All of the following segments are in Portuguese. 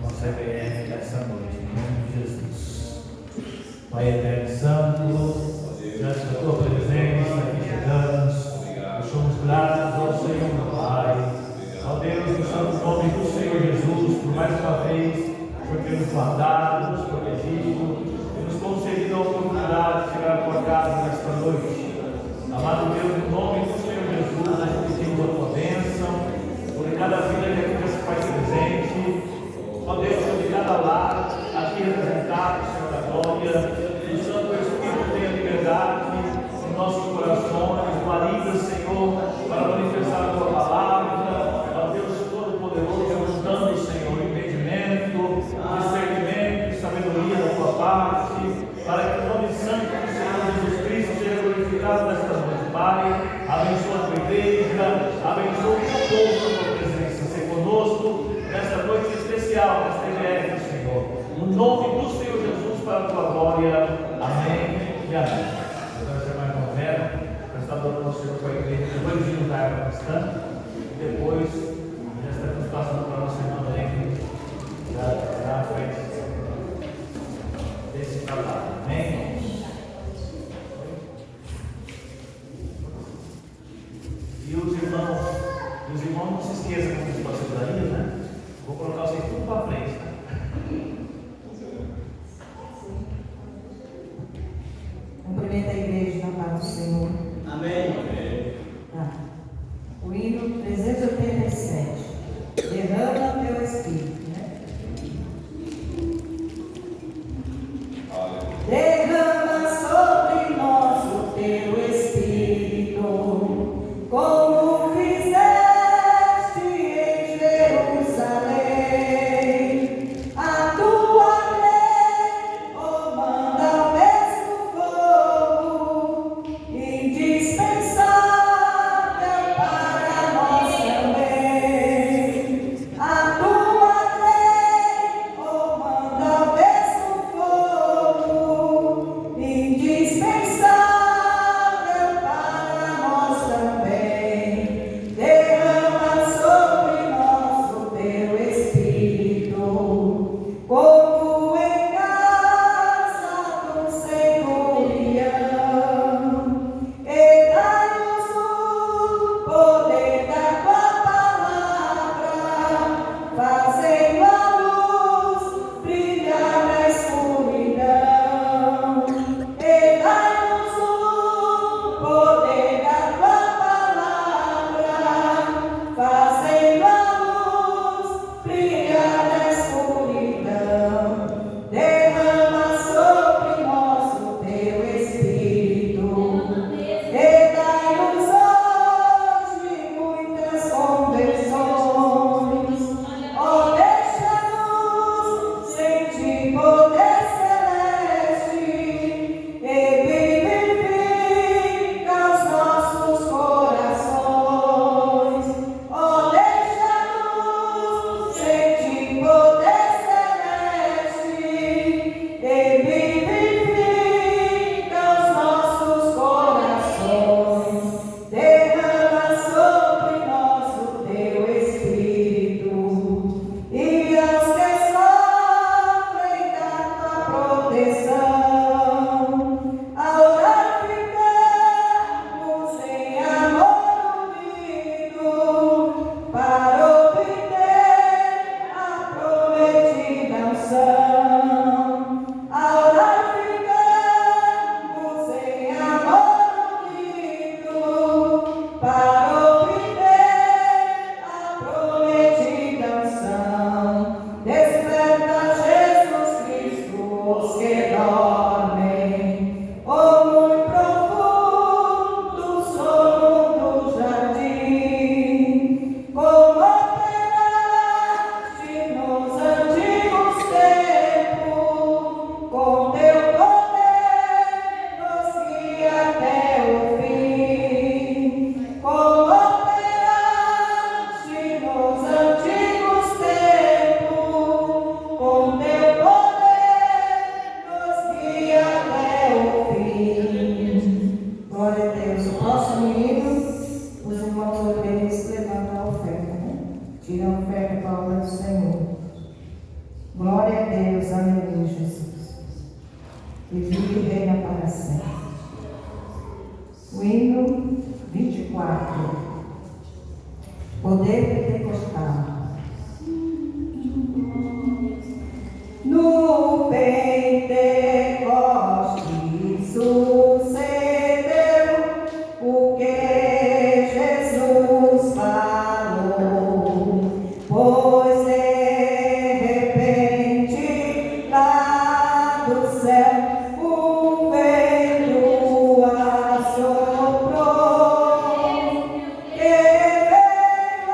nossa EBF dessa noite, em nome de Jesus. Pai eterno santo, diante da tua presença, aqui chegamos, somos gratos ao Senhor, meu Pai. Ó Deus, no santo nome do Senhor Jesus, por mais uma vez, o Senhor tem nos guardado, nos protegido e nos concedido a oportunidade de chegar à tua casa nesta noite. Amado Deus, no nome do Senhor Jesus, nós pedimos a tua bênção por cada vida que aqui já se faz presente. Ó Deus, sobre cada lar aqui representado, Senhor da glória, que o Santo Espírito tenha liberdade em nossos corações, valida, Senhor, para manifestar a tua palavra. Ó Deus Todo-Poderoso, nos dando, Senhor, entendimento, discernimento, sabedoria da tua parte, para que o nome santo do Senhor Jesus Cristo seja glorificado nesta noite. Pai, abençoa a tua igreja, abençoa o teu povo com a tua presença. Ser conosco nesta noite especial, nesta EBF, Senhor. No nome do Senhor Jesus, para a tua glória. Amém e amém. Eu quero chamar a irmã Vera para estar adorando o Senhor com a igreja. Depois de lugar para bastante. E depois, já estaremos passando para a nossa irmã Lene, já à frente desse trabalho. Amém? E os irmãos não se esqueçam como de parceria, né? Vou colocar vocês tudo para frente, tá? Cumprimenta a igreja na paz do Senhor. Amém. O hino 387. Derrama teu Espírito, né? Derrama sobre nós o teu Espírito, como fizeste em Jerusalém. A tua lei, oh, manda mesmo fogo, indispensável para nós também. A tua lei, oh, manda mesmo fogo, indispensável para nós também. Derrama sobre nós o teu Espírito, como em casa do centurião, e dai-nos o poder da tua palavra, fazendo a luz brilhar na escuridão. E dai-nos o poder da tua palavra, fazendo a luz brilhar na escuridão. Derrama sobre nós o teu Espírito, e dai-nos hoje muitas conversões. Ó, deixa-nos sentir poder celeste, e vivifica os nossos corações. Ó, deixa-nos sentir poder celeste, e vivifica os nossos corações. Derrama sobre nós o teu Espírito, e aos que sofrem da tua proteção, ao orar ficamos em amor unido, para obter a prometida unção. Ao orar ficamos em amor unido, para obter a prometida unção. Desperta, Jesus Cristo, os que dormem, oh, muito profundo sono do jardim, como operaste nos antigos tempos, com teu poder nos guia até o fim. Como operaste nos antigos tempos, com teu poder nos guia até o fim. Glória a Deus. O próximo hino, o Os irmãos obreiros levantam a oferta, né? Tiram a oferta para a obra do Senhor. Glória a Deus, aleluia, Jesus. Que vive e reina para sempre. O hino 24. Poder pentecostal. No Pentecostes sucedeu o que Jesus falou, pois de repente lá do céu o vento assoprou, que veio a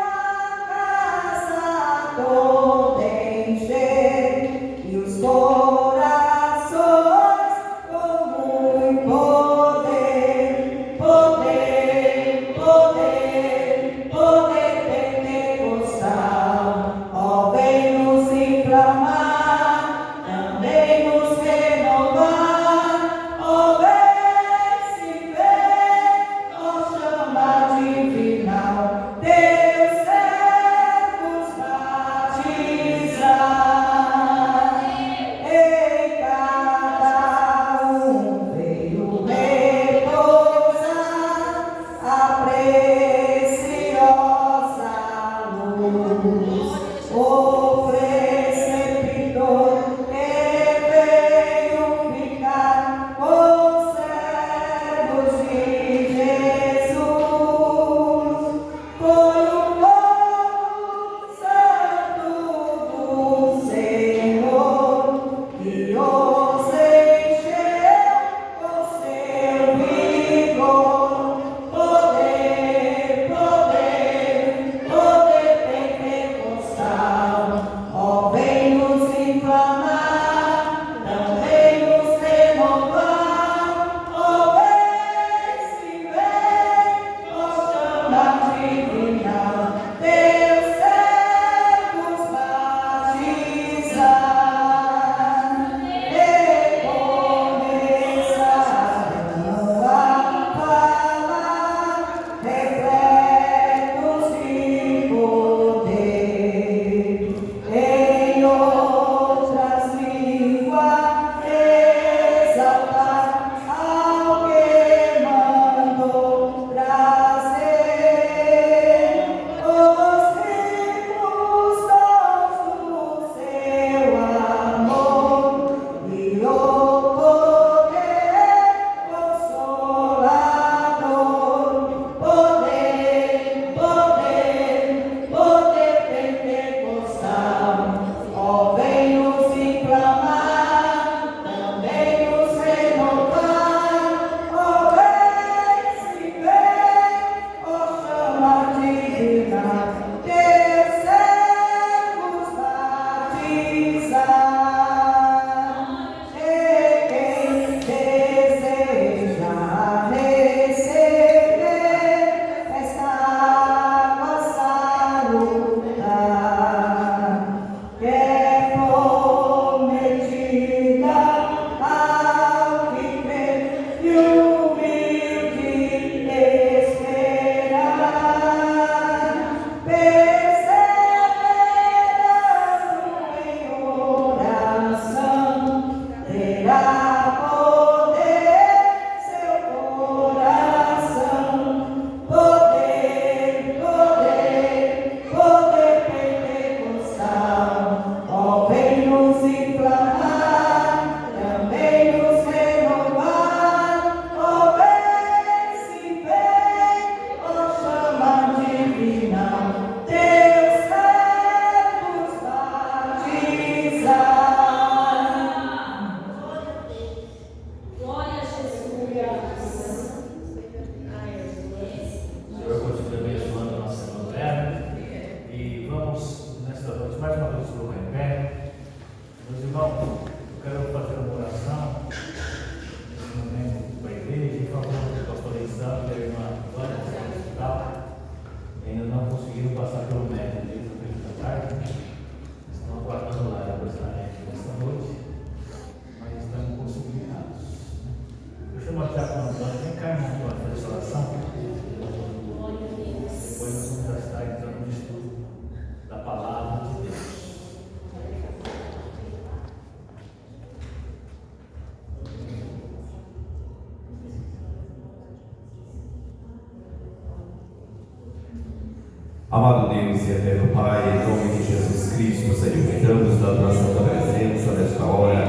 Amado Deus e eterno Pai, em nome de Jesus Cristo, Senhor, entramos na tua santa presença nesta hora.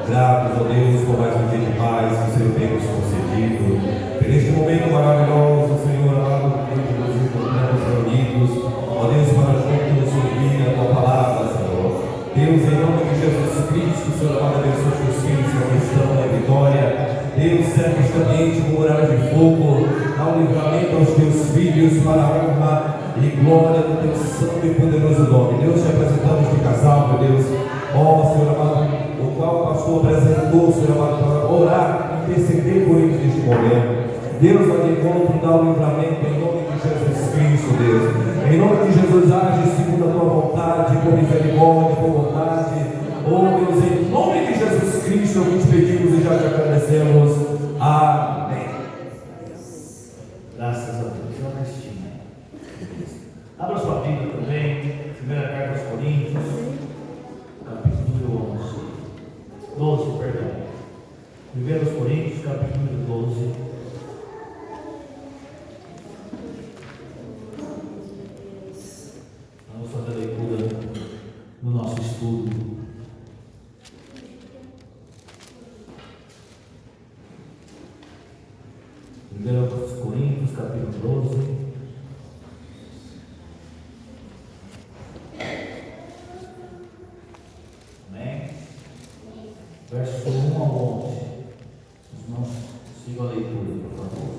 Gratos, ó Deus, por mais um dia de paz que o Senhor tem nos concedido. Por este momento maravilhoso, Senhor, amado Deus, nos encontramos reunidos, ó Deus, para juntos ouvir a tua palavra, Senhor. Deus, em nome de Jesus Cristo, Senhor, amado, abençoe os teus filhos que estão na vitória. Deus, serve justamente com muralha de fogo, dá um livramento aos teus filhos para a honra e glória do teu santo e poderoso nome. Deus, te apresentamos de casal, meu Deus, ó Senhor amado, o qual o pastor apresentou, Senhor amado, para orar e interceder por eles neste momento. Deus, vai de encontro, dá um livramento em nome de Jesus Cristo, Deus. Em nome de Jesus, age segundo a tua vontade, com misericórdia, com vontade. Oh Deus, em nome de Jesus Cristo, que te pedimos e já te agradecemos. Amém. Graças a Deus. Abra sua Bíblia também, primeira carta aos Coríntios, capítulo 12, perdão. 1 Coríntios, capítulo 12. Vamos fazer a leitura no nosso estudo. Coríntios, capítulo 12. Verso 1 ao 11. Os irmãos sigam a leitura, por favor.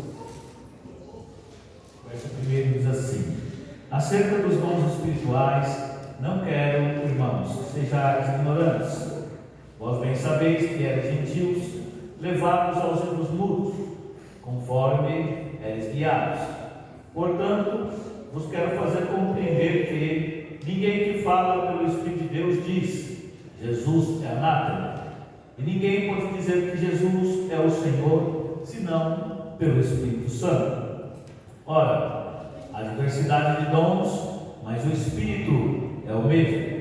Verso 1 diz assim: acerca dos dons espirituais, não quero, irmãos, que sejais ignorantes. Vós bem sabeis que eres gentios, levados aos ídolos mudos, conforme eres guiados. Portanto, vos quero fazer compreender que ninguém que fala pelo Espírito de Deus diz: Jesus é anátema. E ninguém pode dizer que Jesus é o Senhor, senão pelo Espírito Santo. Ora, há diversidade de dons, mas o Espírito é o mesmo.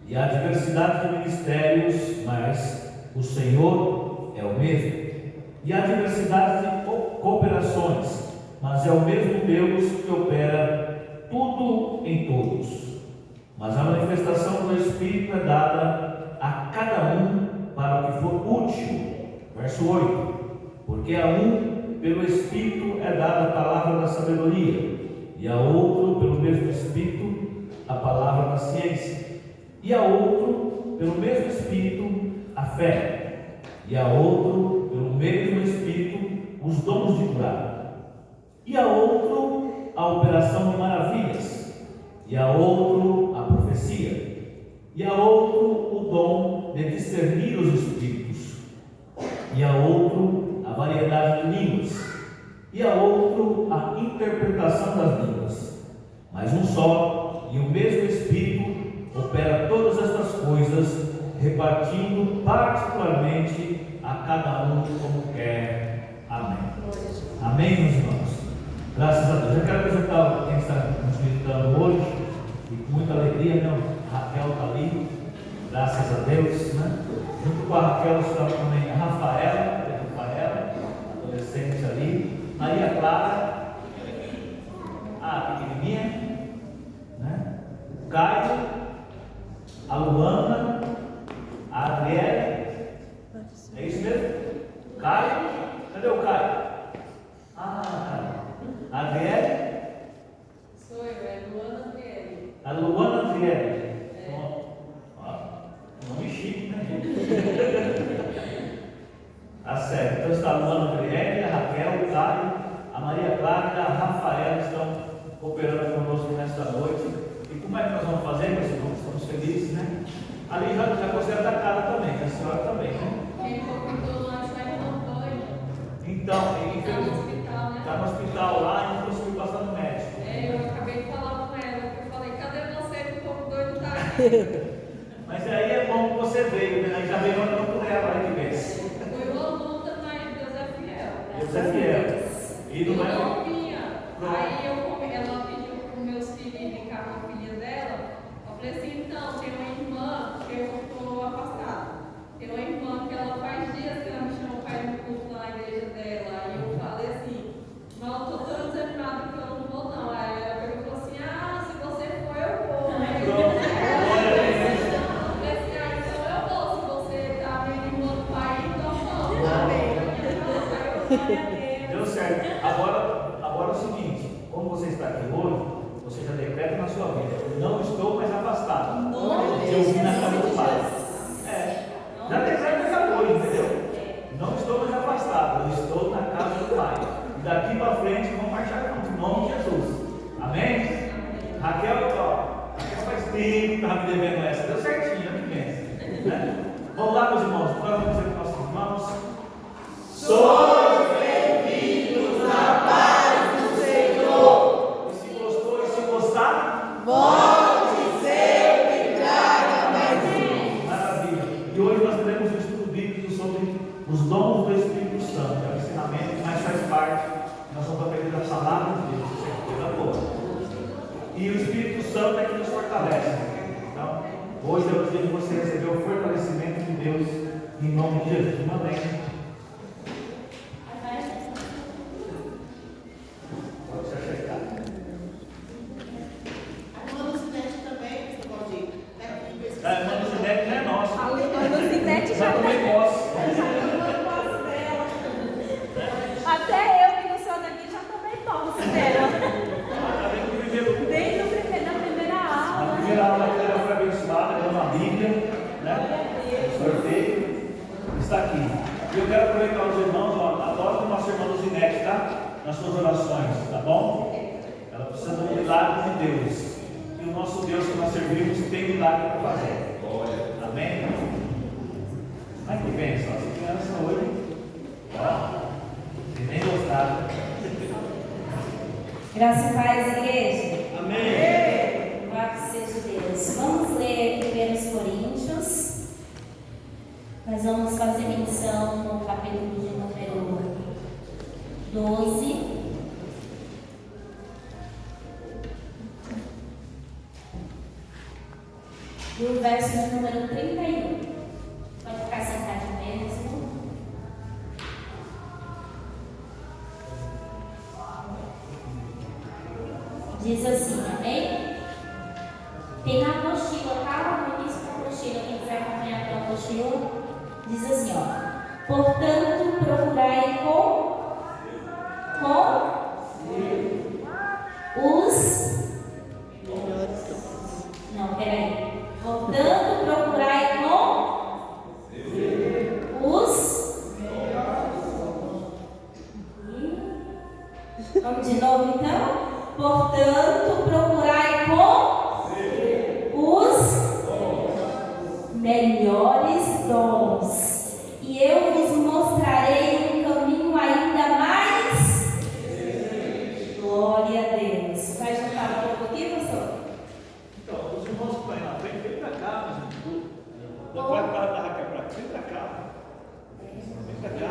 E há diversidade de ministérios, mas o Senhor é o mesmo. E há diversidade de cooperações, mas é o mesmo Deus que opera tudo em todos. Mas a manifestação do Espírito é dada a cada um para o que for útil. Verso 8: porque a um pelo Espírito é dada a palavra da sabedoria, e a outro pelo mesmo Espírito a palavra da ciência, e a outro pelo mesmo Espírito a fé, e a outro pelo mesmo Espírito os dons de curar, e a outro a operação de maravilhas, e a outro a profecia, e a outro o dom de discernir os espíritos, e a outro a variedade de línguas, e a outro a interpretação das línguas. Mas um só e o mesmo Espírito opera todas estas coisas, repartindo particularmente a cada um como quer. Amém. Amém, meus irmãos. Graças a Deus. Eu quero apresentar quem está nos visitando hoje, e com muita alegria, né? Raquel está ali, graças a Deus, né? Junto com a Raquel está também a Rafaela, adolescente ali, Maria Clara, a pequenininha, né? O Caio, a Luana, a Adriele, é isso mesmo? Caio, cadê o Caio? A Adriele? Sou eu, é Luana Adriele. A Luana Adriele. Nome chique, né, gente? Tá certo. Então está a Luana Adriele, a Raquel, o Caio, a Maria Clara e a Rafaela estão cooperando conosco nesta noite. E como é que nós vamos fazer, meus irmãos? Estamos felizes, né? Ali já considera da cara também, a senhora também, né? Quem convidou lá está ainda não foi. Então, Está no hospital, né? está no hospital lá e não conseguiu passar no médico. Eu acabei de falar com ela, eu falei, cadê você que o povo doido está aqui? Mas aí é bom que você veio, né? Aí já veio andando por ela aí de vez. Foi uma luta, mas Deus é fiel. Deus é fiel. E Eu não é. não vinha. Aí ela pediu para os meus filhos irem cá com a filha dela. Eu falei assim, então, tem uma irmã que eu estou afastada. Tem uma irmã que ela faz dias que ela me chamou para ir no culto na igreja dela. Aí eu falei assim, mas eu estou tão desanimada que eu não vou não. Aí ela perguntou assim, vamos marchar juntos, em nome de Jesus. Amém? Raquel, ó, Raquel faz tempo que estava me devendo essa, deu certinho, ano que vem. Né? Vamos lá, meus irmãos, nós vamos dizer para os nossos irmãos: sois bem-vindos à paz do Senhor. E se gostou e se gostar, Volte sempre, traga mais um. maravilha. E hoje nós teremos um estudo bíblico sobre os dons do Espírito Santo. É um ensinamento, mas faz parte. Nós vamos aprender a palavra de Deus, isso é coisa boa. E o Espírito Santo é que nos fortalece. Então, hoje é o dia de você receber o fortalecimento de Deus em nome de Jesus. Amém. Pode se acertar. A irmã Lucinete também, Mr. Valdir. A irmã Lucinete não é nossa. A Lucinete já também posso. Até eu que não sou daqui já tomei posse dela. Desde a primeira aula. Na primeira aula ela foi abençoada, ela é uma Bíblia, né? Sorteio, está aqui. E eu quero aproveitar os irmãos, ó, adoro o nosso irmão Lucinete, tá? Nas suas orações, tá bom? Ela precisa de um milagre de Deus. E o nosso Deus que nós servimos tem milagre para fazer. Amém? Ai que bênção, essa criança hoje, ó, sem nem gostar. Graça e paz, igreja. Amém. Louvado seja Deus. Vamos ler 1 Coríntios. Nós vamos fazer menção no capítulo de número 12. E o verso de número 31. Pode ficar sentado mesmo. Diz assim, amém? Tem na apostila, tá? No início da apostila, quem quiser acompanhar pela apostila, diz assim, ó: portanto, procurai com os... Não, peraí. Portanto, procurai com os... Vamos de novo, então? Portanto, procurai com os melhores dons, e eu vos mostrarei um caminho ainda mais. Glória a Deus. Vai juntar um pouco aqui, pastor? Então, os irmãos que estão aí na frente, vem para cá, gente. Vai para da Raquel para cá, vem para cá. Vem para cá.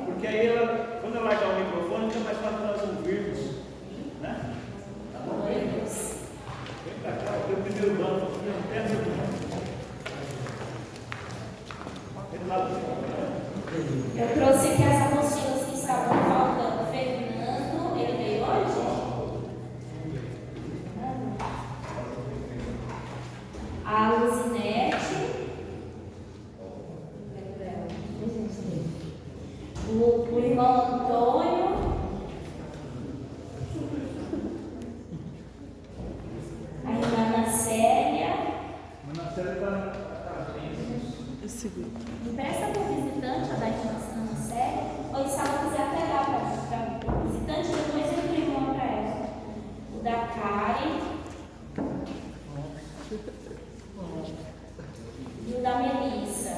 Porque aí ela, quando ela largar o microfone, fica mais fácil nós ouvirmos. Né? Tá bom? Glória a Deus. Vem para cá, o teu primeiro banco, não tem essa irmã. Eu trouxe aqui as apostilas que estavam faltando. Fernando, ele veio hoje? A Luzinete. O irmão Antônio. A irmã Ana Célia. Empresta para o visitante a da irmã Ana Célia. Ou se ela quiser até dar para o visitante, depois eu imprimo para ela. O da Karen. E o da Melissa.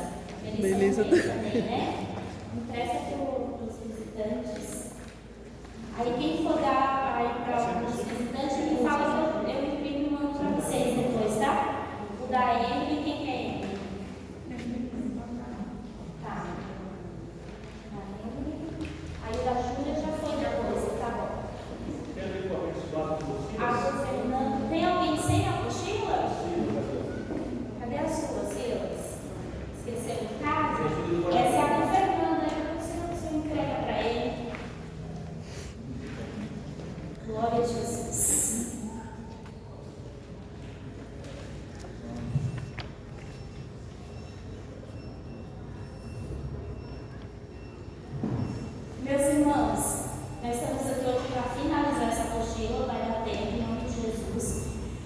Melissa também, né? Empresta para os visitantes. Aí quem for dar para os visitantes, me fala, eu imprimo e mando para vocês depois, tá? O da Emily, quem é ele? Tá. Aí o da Júlia já foi depois, tá bom. Fernando, tem alguém sem apostila? Cadê as suas, Silas? Esqueceu de casa? Essa é a do Fernando, né? Você entrega para ele. Glória a Jesus. Meus irmãos, nós estamos aqui hoje para finalizar essa apostila, vai dar tempo, em nome de Jesus.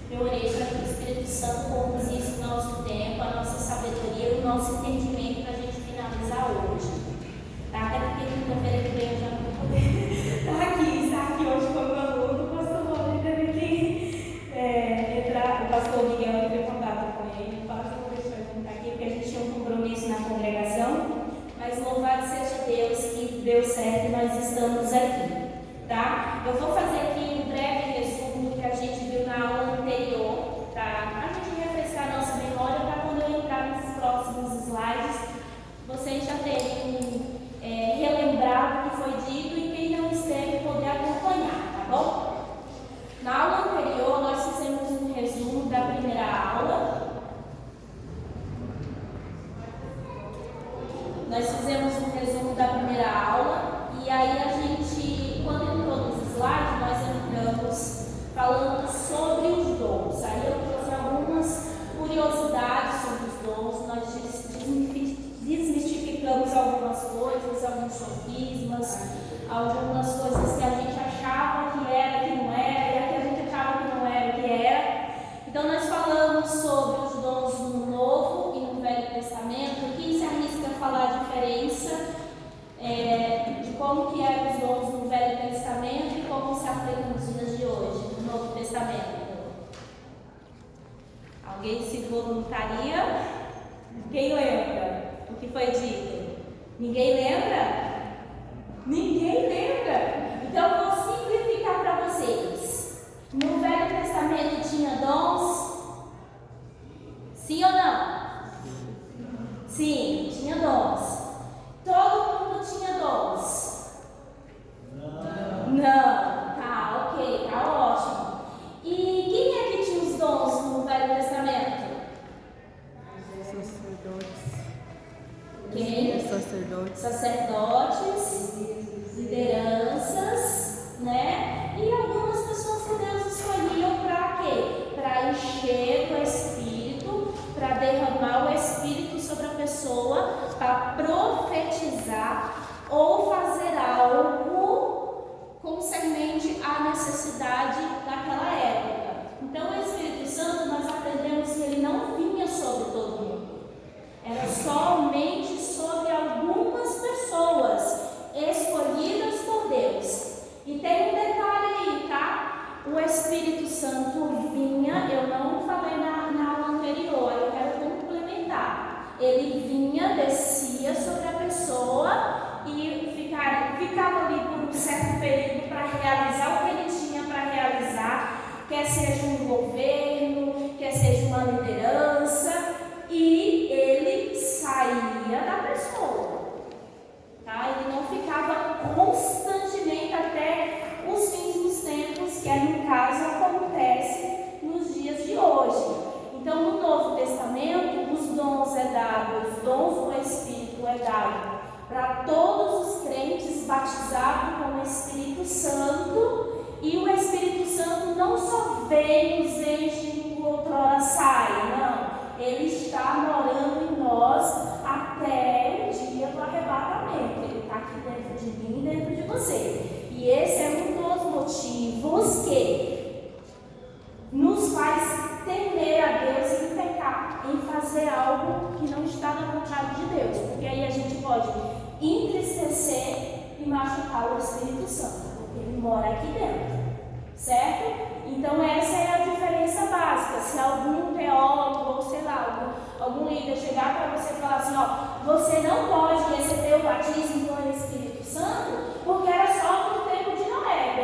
Eu orei para que o Espírito Santo conduzisse o nosso tempo, a nossa sabedoria e o nosso entendimento para a gente finalizar hoje. Tá? Até porque quinta-feira que vem eu já não vou poder estar aqui vou fazer aqui um breve resumo que a gente viu na aula anterior, tá? A gente refrescar a nossa memória para quando eu entrar nos próximos slides, vocês já terem relembrado o que foi dito e quem não esteve poder acompanhar, tá bom? Na aula anterior, nós fizemos um resumo da primeira aula. E aí a gente, quando entrou nos slides, nós entramos falando sobre os dons. Aí eu trouxe algumas curiosidades sobre os dons, nós desmistificamos algumas coisas, alguns sofismas, algumas coisas que a gente achava que era, que não era, e a que a gente achava que não era, que era. Então nós falamos sobre os dons no Novo e no Velho Testamento. Quem se arrisca a falar a diferença de como que eram os dons no Velho Testamento e como se aplicam nos dias de hoje, no Novo Testamento? Alguém se voluntaria? Quem lembra o que foi dito? Ninguém lembra? Ninguém lembra? Então eu vou simplificar para vocês. No Velho Testamento tinha dons? Sim ou não? Sim, tinha dons. Todo mundo tinha dons? Não. Tá, ok, tá ótimo. E quem é que tinha os dons no Velho Testamento? Sacerdotes. Quem? Sacerdotes, lideranças, né? E algumas pessoas que Deus escolheu para quê? Para encher do Espírito, para derramar o Espírito sobre a pessoa, para profetizar ou fazer algo concernente à necessidade daquela época. Então, o Espírito Santo, nós aprendemos que ele não vinha sobre todo mundo. Era somente sobre algumas pessoas escolhidas por Deus. E tem um detalhe aí, tá? O Espírito Santo vinha, eu não falei na aula anterior, eu quero complementar. Ele vinha, descia sobre a pessoa e ficava ali por um certo período para realizar o que ele tinha para realizar, quer seja um governo, quer seja uma liderança, e ele saía da pessoa, tá? Ele não ficava constantemente até os fins dos tempos, que no caso acontece nos dias de hoje. Então, no Novo Testamento, os dons os dons do Espírito é dado para todos os crentes batizados com o Espírito Santo, e o Espírito Santo não só vem, nos enche e outrora sai, não. Ele está morando em nós até o dia do arrebatamento. Ele está aqui dentro de mim e dentro de você. E esse é um dos motivos que nos faz temer a Deus em pecar, em fazer algo que não está na vontade de Deus. Porque aí a gente pode entristecer e machucar o Espírito Santo, porque ele mora aqui dentro. Certo? Então essa é a diferença básica. Se algum teólogo ou sei lá, algum líder chegar para você e falar assim, ó, você não pode receber o batismo com o Espírito Santo porque era só no tempo de Noé,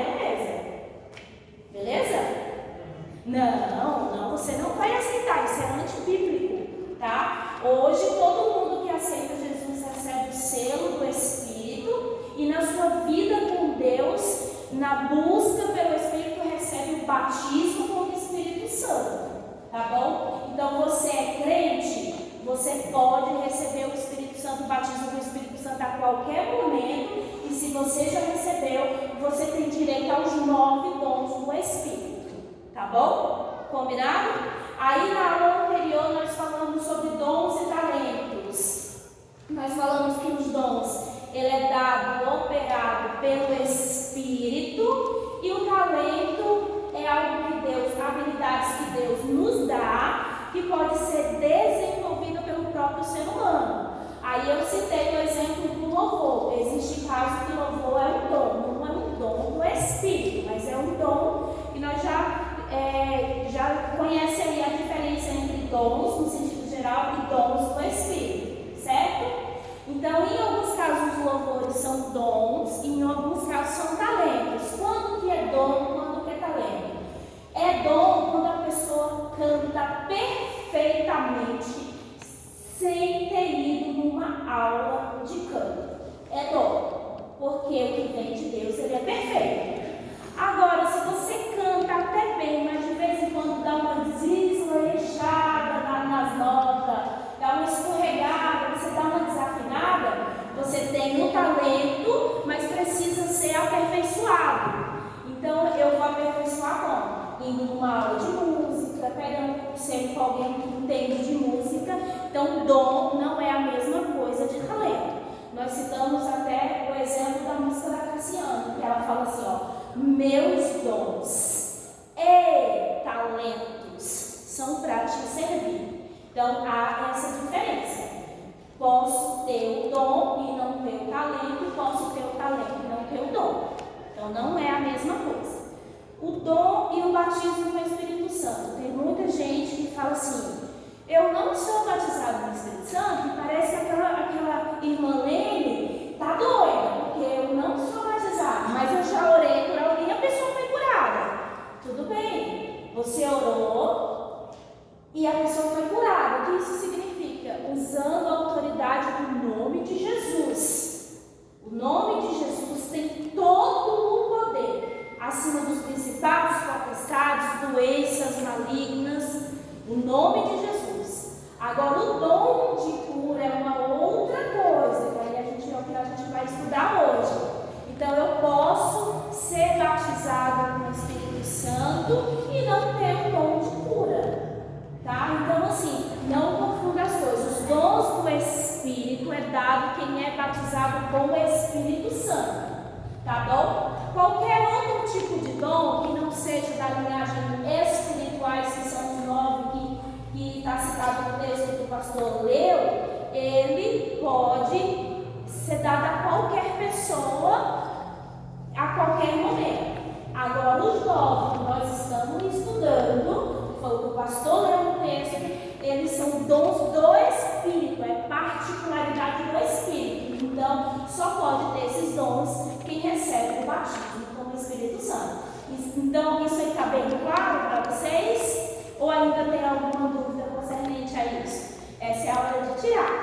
beleza? Não, você não vai aceitar, isso é antibíblico, tá? Hoje todo mundo que aceita Jesus recebe o selo do Espírito e na sua vida com Deus, na busca pelo Espírito, recebe o batismo com o Espírito Santo, tá bom? Então você é crente, você pode receber o Espírito Santo, o batismo com o Espírito Santo a qualquer momento, e se você já recebeu, você tem direito aos 9 dons do Espírito, tá bom? Combinado? Aí na aula anterior nós falamos sobre dons e talentos. Nós falamos que os dons, ele é dado, operado pelo Espírito, e o talento é algo que Deus, habilidades que Deus nos dá, que pode ser desenvolvida pelo próprio ser humano. Aí eu citei o exemplo do louvor. Existe caso que o louvor é um dom, não é um dom do Espírito, mas é um dom, e nós já conhecemos aí a diferença entre dons, no sentido geral, e dons do Espírito, certo? Então, em alguns casos os louvores são dons, e em alguns casos são talentos. Quando que é dom, quando que é talento? É dom quando a pessoa canta perfeitamente sem ter ido numa aula de canto. É dom, porque o que vem de Deus, ele é perfeito. Agora, se você canta até bem, mas de vez em quando dá uma desleixada nas notas, dá uma escorregada, você dá uma desafinada, você tem um talento, mas precisa ser aperfeiçoado. Então, eu vou aperfeiçoar como? Indo numa aula de música, pegando um conselho com alguém que entende de música. Então, dom não é a mesma coisa de talento. Nós citamos até o exemplo da música da Cassiane, que ela fala assim, ó, meus dons e talentos são para te servir. Então, há essa diferença. Posso ter o dom e não ter o talento, posso ter o talento e não ter o dom. Então, não é a mesma coisa. O dom e o batismo com o Espírito Santo. Tem muita gente que fala assim, eu não sou batizado no Espírito Santo e parece que aquela irmã Lene tá doida, porque eu não sou batizada, mas eu já orei por alguém e a pessoa foi curada. Tudo bem, você orou e a pessoa foi curada. O que isso significa? Usando a autoridade do nome de Jesus. O nome de Jesus tem todo o poder acima dos principados, potestades, doenças malignas. O nome de Jesus. Agora, o dom de cura é uma outra coisa, que aí é o que a gente vai estudar hoje. Então, eu posso ser batizada com o Espírito Santo e não ter o dom de cura. Tá? Então, assim, não confunda as coisas. Os dons do Espírito é dado quem é batizado com o Espírito Santo. Tá bom? Qualquer outro tipo de dom que não seja da linhagem espirituais, que são os 9 que está citado no texto que o pastor leu, ele pode ser dado a qualquer pessoa, a qualquer momento. Agora, os 9 que nós estamos estudando, foi o que o pastor leu no texto, eles são dons do Espírito, é particularidade do Espírito. Então, só pode ter esses dons quem recebe o batismo com o Espírito Santo. Então, isso aí está bem claro para vocês? Ou ainda tem alguma dúvida concernente a isso? Essa é a hora de tirar.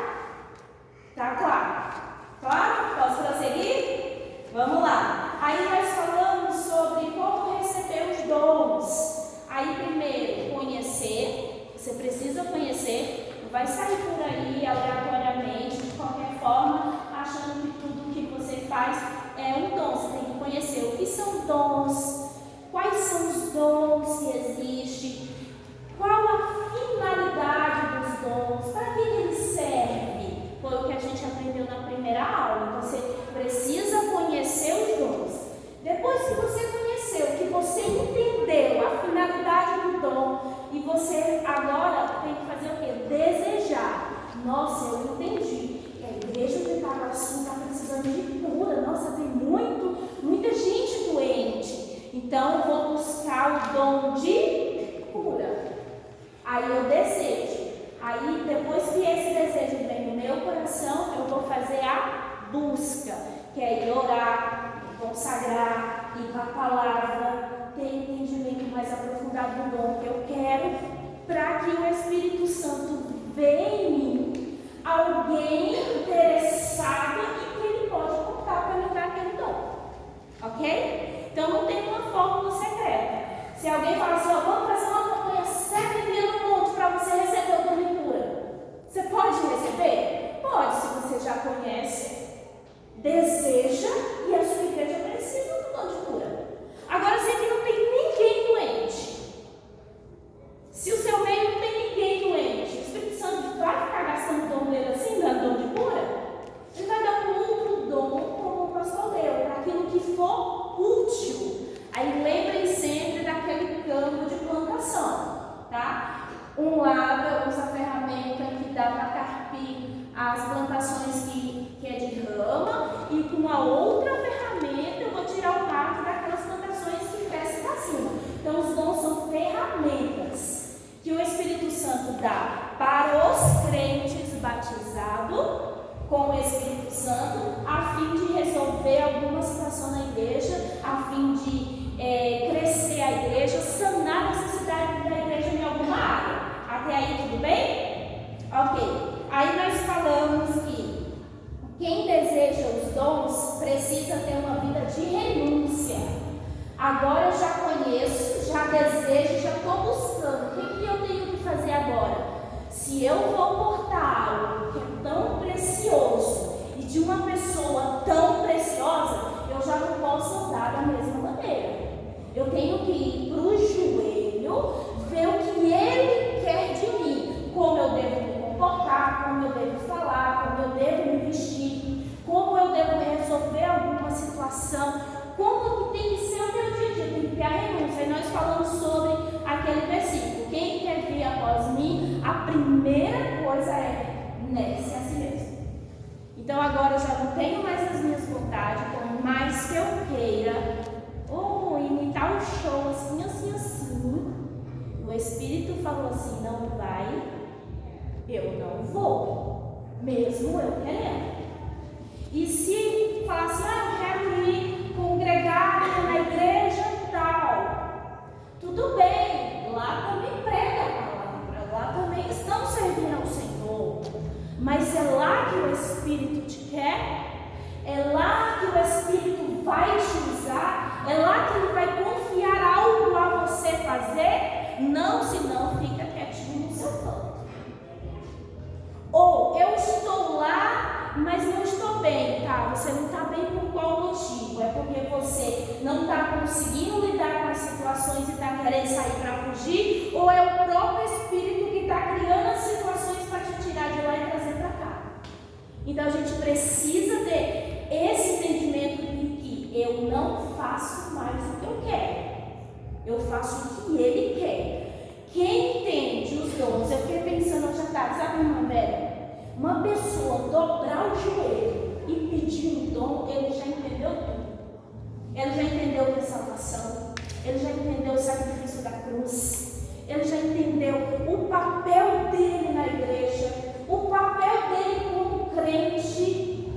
Tá claro? Claro? Posso prosseguir? Vamos lá. Aí nós falamos sobre como receber os dons. Aí primeiro, conhecer. Você precisa conhecer. Não vai sair por aí aleatoriamente, de qualquer forma, achando que tudo que você faz é um dom. Você tem que conhecer o que são dons, quais são os dons que existem, qual a finalidade dos dons, para que ele serve. Foi o que a gente aprendeu na primeira aula. Você precisa conhecer os dons. Depois que você conheceu, que você entendeu a finalidade do dom, e você agora tem que fazer o quê? Desejar. Nossa, eu entendi. A igreja de Itaguaçu está precisando de cura. Nossa, tem muita gente doente. Então, eu vou buscar o dom de cura. Aí eu desejo. Aí, depois que esse desejo vem no meu coração, eu vou fazer a busca, que é ir orar, consagrar, ir para a palavra, ter entendimento mais aprofundado do dom que eu quero, para que o Espírito Santo venha em mim, alguém interessado e que ele pode contar para me dar aquele dom. Ok? Então não tem uma fórmula secreta. Se alguém fala assim, ó, vamos fazer uma campanha 7 dias no monte para você receber o dom de cura, você pode receber? Pode, se você já conhece, deseja e a sua igreja precisa do dom de cura. Agora, se aqui não tem ninguém doente, se o seu meio não tem ninguém doente, o Espírito Santo vai ficar gastando o dom dele assim, dando dom de cura? Ele vai dar um outro dom, como o pastor deu, para aquilo que for útil. Aí lembrem sempre daquele campo de plantação, tá? Um lado eu uso a ferramenta que dá para carpir as plantações que é de rama, e com a outra ferramenta eu vou tirar o carro daquelas plantações que crescem para cima. Então os dons são ferramentas que o Espírito Santo dá para os crentes batizados com o Espírito Santo, a fim de resolver alguma situação na igreja, a fim de precisa ter uma vida de renúncia. Agora eu já conheço, já desejo, já estou buscando. O que eu tenho que fazer agora? Se eu vou portar algo que é tão precioso e de uma pessoa tão preciosa, eu já não posso andar da mesma maneira. Eu tenho que ir para o joelho, ver o que ele quer de mim, como eu devo me comportar, como eu devo falar, como eu devo me vestir, como eu devo resolver alguma situação, como que tem que ser o meu dia, tem que ter a renúncia. E nós falamos sobre aquele versículo: quem quer vir após mim, a primeira coisa é negue-se a si mesmo. Então agora eu já não tenho mais as minhas vontades, por mais que eu queira imitar um show assim, assim, assim. O Espírito falou assim: não vai, eu não vou, mesmo eu querendo. E se falar assim: eu quero ir congregar na igreja tal, tudo bem, lá também prega a palavra, lá também estão servindo ao Senhor, mas é lá que o Espírito te quer, é lá que o Espírito vai te usar, é lá que Ele vai confiar algo a você fazer. Não, senão fica quietinho no seu canto. Ou eu estou lá, mas não estou bem, tá? Você não está bem por qual motivo? É porque você não está conseguindo lidar com as situações e está querendo sair para fugir? Ou é o próprio Espírito que está criando as situações para te tirar de lá e trazer para cá? Então a gente precisa ter esse entendimento de que eu não faço mais o que eu quero, eu faço o que Ele quer. Quem entende os dons, eu fiquei pensando hoje à tarde, sabe, irmã velha? Uma pessoa dobrar o joelho e pedir um dom, ele já entendeu tudo. Ele já entendeu o que é salvação, ele já entendeu o sacrifício da cruz, ele já entendeu o papel dele na igreja, o papel dele como crente.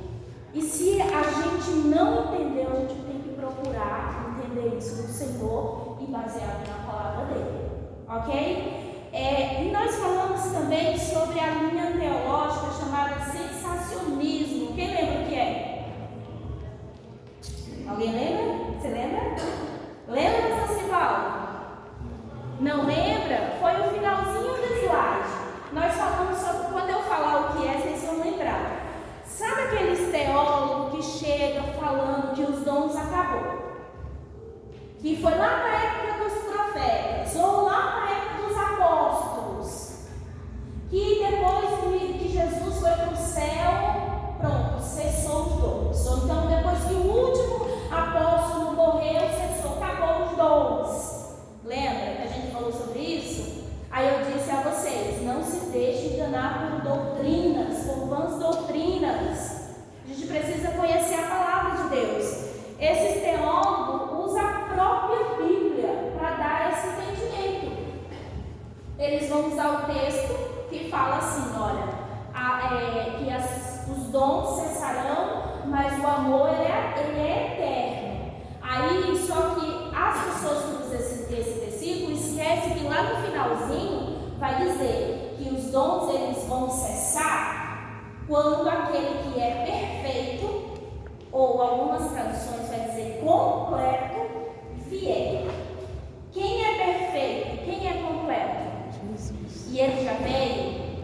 E se a gente não entendeu, a gente tem que procurar entender isso no Senhor e baseado na palavra dele. Ok? E nós falamos também sobre a linha teológica chamada sensacionismo. Quem lembra o que é? Alguém lembra? Você lembra? Lembra, Pastor Sivaldo? Não lembra? Foi o finalzinho do slide. Nós falamos sobre, quando eu falar o que é, vocês vão lembrar. Sabe aqueles teólogos que chegam falando que os dons acabou? Que foi lá na época dos profetas, ou lá na época dos apóstolos, que depois que Jesus foi para o céu, pronto, cessou os dons. Ou então depois que o último apóstolo morreu, cessou, acabou os dons. Lembra que a gente falou sobre isso? Aí eu disse a vocês, não se deixe enganar por doutrinas, por vãs doutrinas. A gente precisa conhecer a palavra de Deus. Esses teólogos usam a própria Bíblia para dar esse entendimento. Eles vão usar o texto que fala assim, olha, os dons cessarão, mas o amor ele é eterno. Aí, só que as pessoas que usam esse versículo esquecem que lá no finalzinho vai dizer que os dons eles vão cessar quando aquele que é perfeito, ou algumas traduções vai dizer completo, vier. Quem é perfeito? Quem é completo? Jesus. E ele já veio,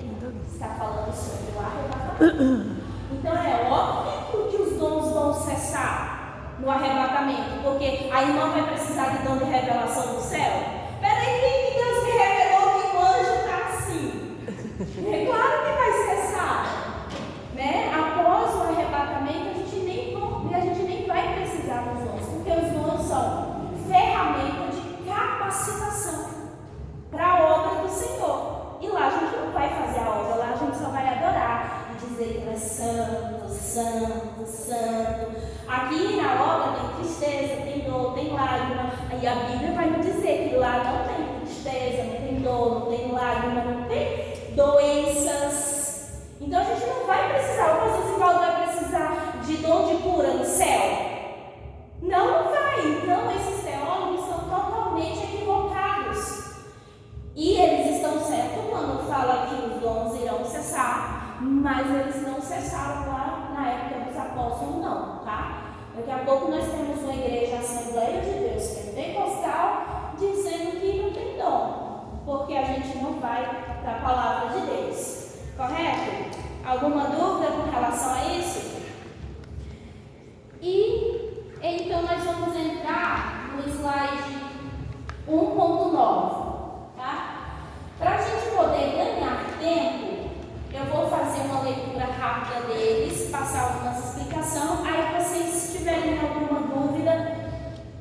está falando sobre o arrebatamento. Então é óbvio que os dons vão cessar no arrebatamento, porque a irmã vai precisar de dom de revelação do céu. Peraí, que Deus me revelou que o anjo está assim? É claro que vai cessar, né? Após o arrebatamento a gente nem vai precisar dos dons, porque os dons são ferramenta de capacitação para a obra do Senhor. E lá a gente não vai fazer a obra, lá a gente só vai adorar e dizer que Ele é santo, santo, santo. Aqui na obra tem tristeza, tem dor, tem lágrima. Aí a Bíblia vai me dizer que lá não tem tristeza, não tem dor, não tem lágrima, não tem doenças. Então a gente não vai precisar, o pastor Sivaldo vai precisar de dom de cura no céu? Não vai. Então esses teólogos são totalmente equivocados. E eles estão certos quando falam que os dons irão cessar, mas eles não cessaram lá na época dos apóstolos, não, tá? Eu Alguma dúvida com relação a isso? E então nós vamos entrar no slide 1.9, tá? Para a gente poder ganhar tempo, eu vou fazer uma leitura rápida deles, passar algumas explicações, aí vocês, se tiverem alguma dúvida,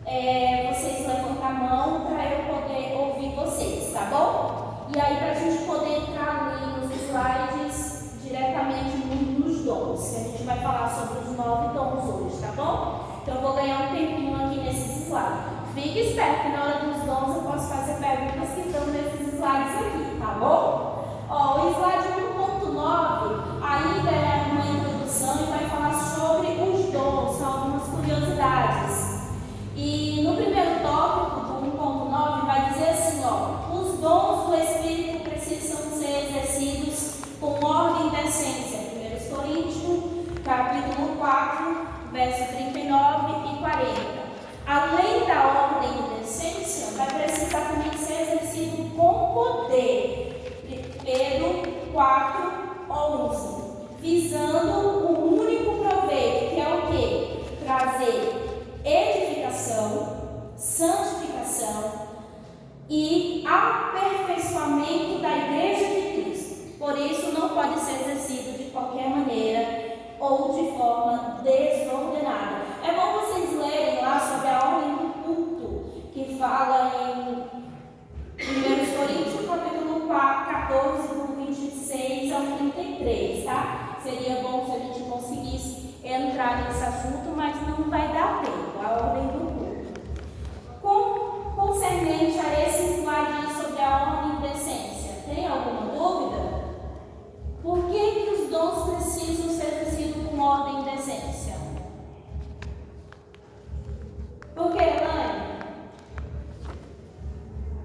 vocês levantam a mão para eu poder ouvir vocês, tá bom? E aí para a gente poder entrar ali nos slides diretamente nos dons, que a gente vai falar sobre os 9 dons hoje, tá bom? Então eu vou ganhar um tempinho aqui nesses slides. Fique esperto que na hora dos dons eu posso fazer perguntas que estão nesses slides aqui, tá bom? Ó, o slide 1.9 ainda é uma introdução e vai falar sobre os dons, são algumas curiosidades. E no primeiro tópico do 1.9 vai dizer assim, ó, os dons do Espírito precisam ser exercidos com ordem e decência. 1 Coríntios, capítulo 4, verso 39 e 40. Além da ordem e decência, vai precisar também ser exercido com poder. Pedro 4, 11. Visando o único proveito, que é o quê? Trazer edificação, santificação e aperfeiçoamento da igreja de Cristo. Por isso não pode ser exercido de qualquer maneira ou de forma desordenada. É bom vocês lerem lá sobre a ordem do culto, que fala em 1 Coríntios capítulo 4, 14, do 26 ao 33, tá? Seria bom se a gente conseguisse entrar nesse assunto, mas não vai dar tempo, a ordem do culto. Concernente a esse slide sobre a ordem e decência, tem alguma dúvida? Por que os dons precisam ser exercidos com ordem e decência? Por que, Elaine?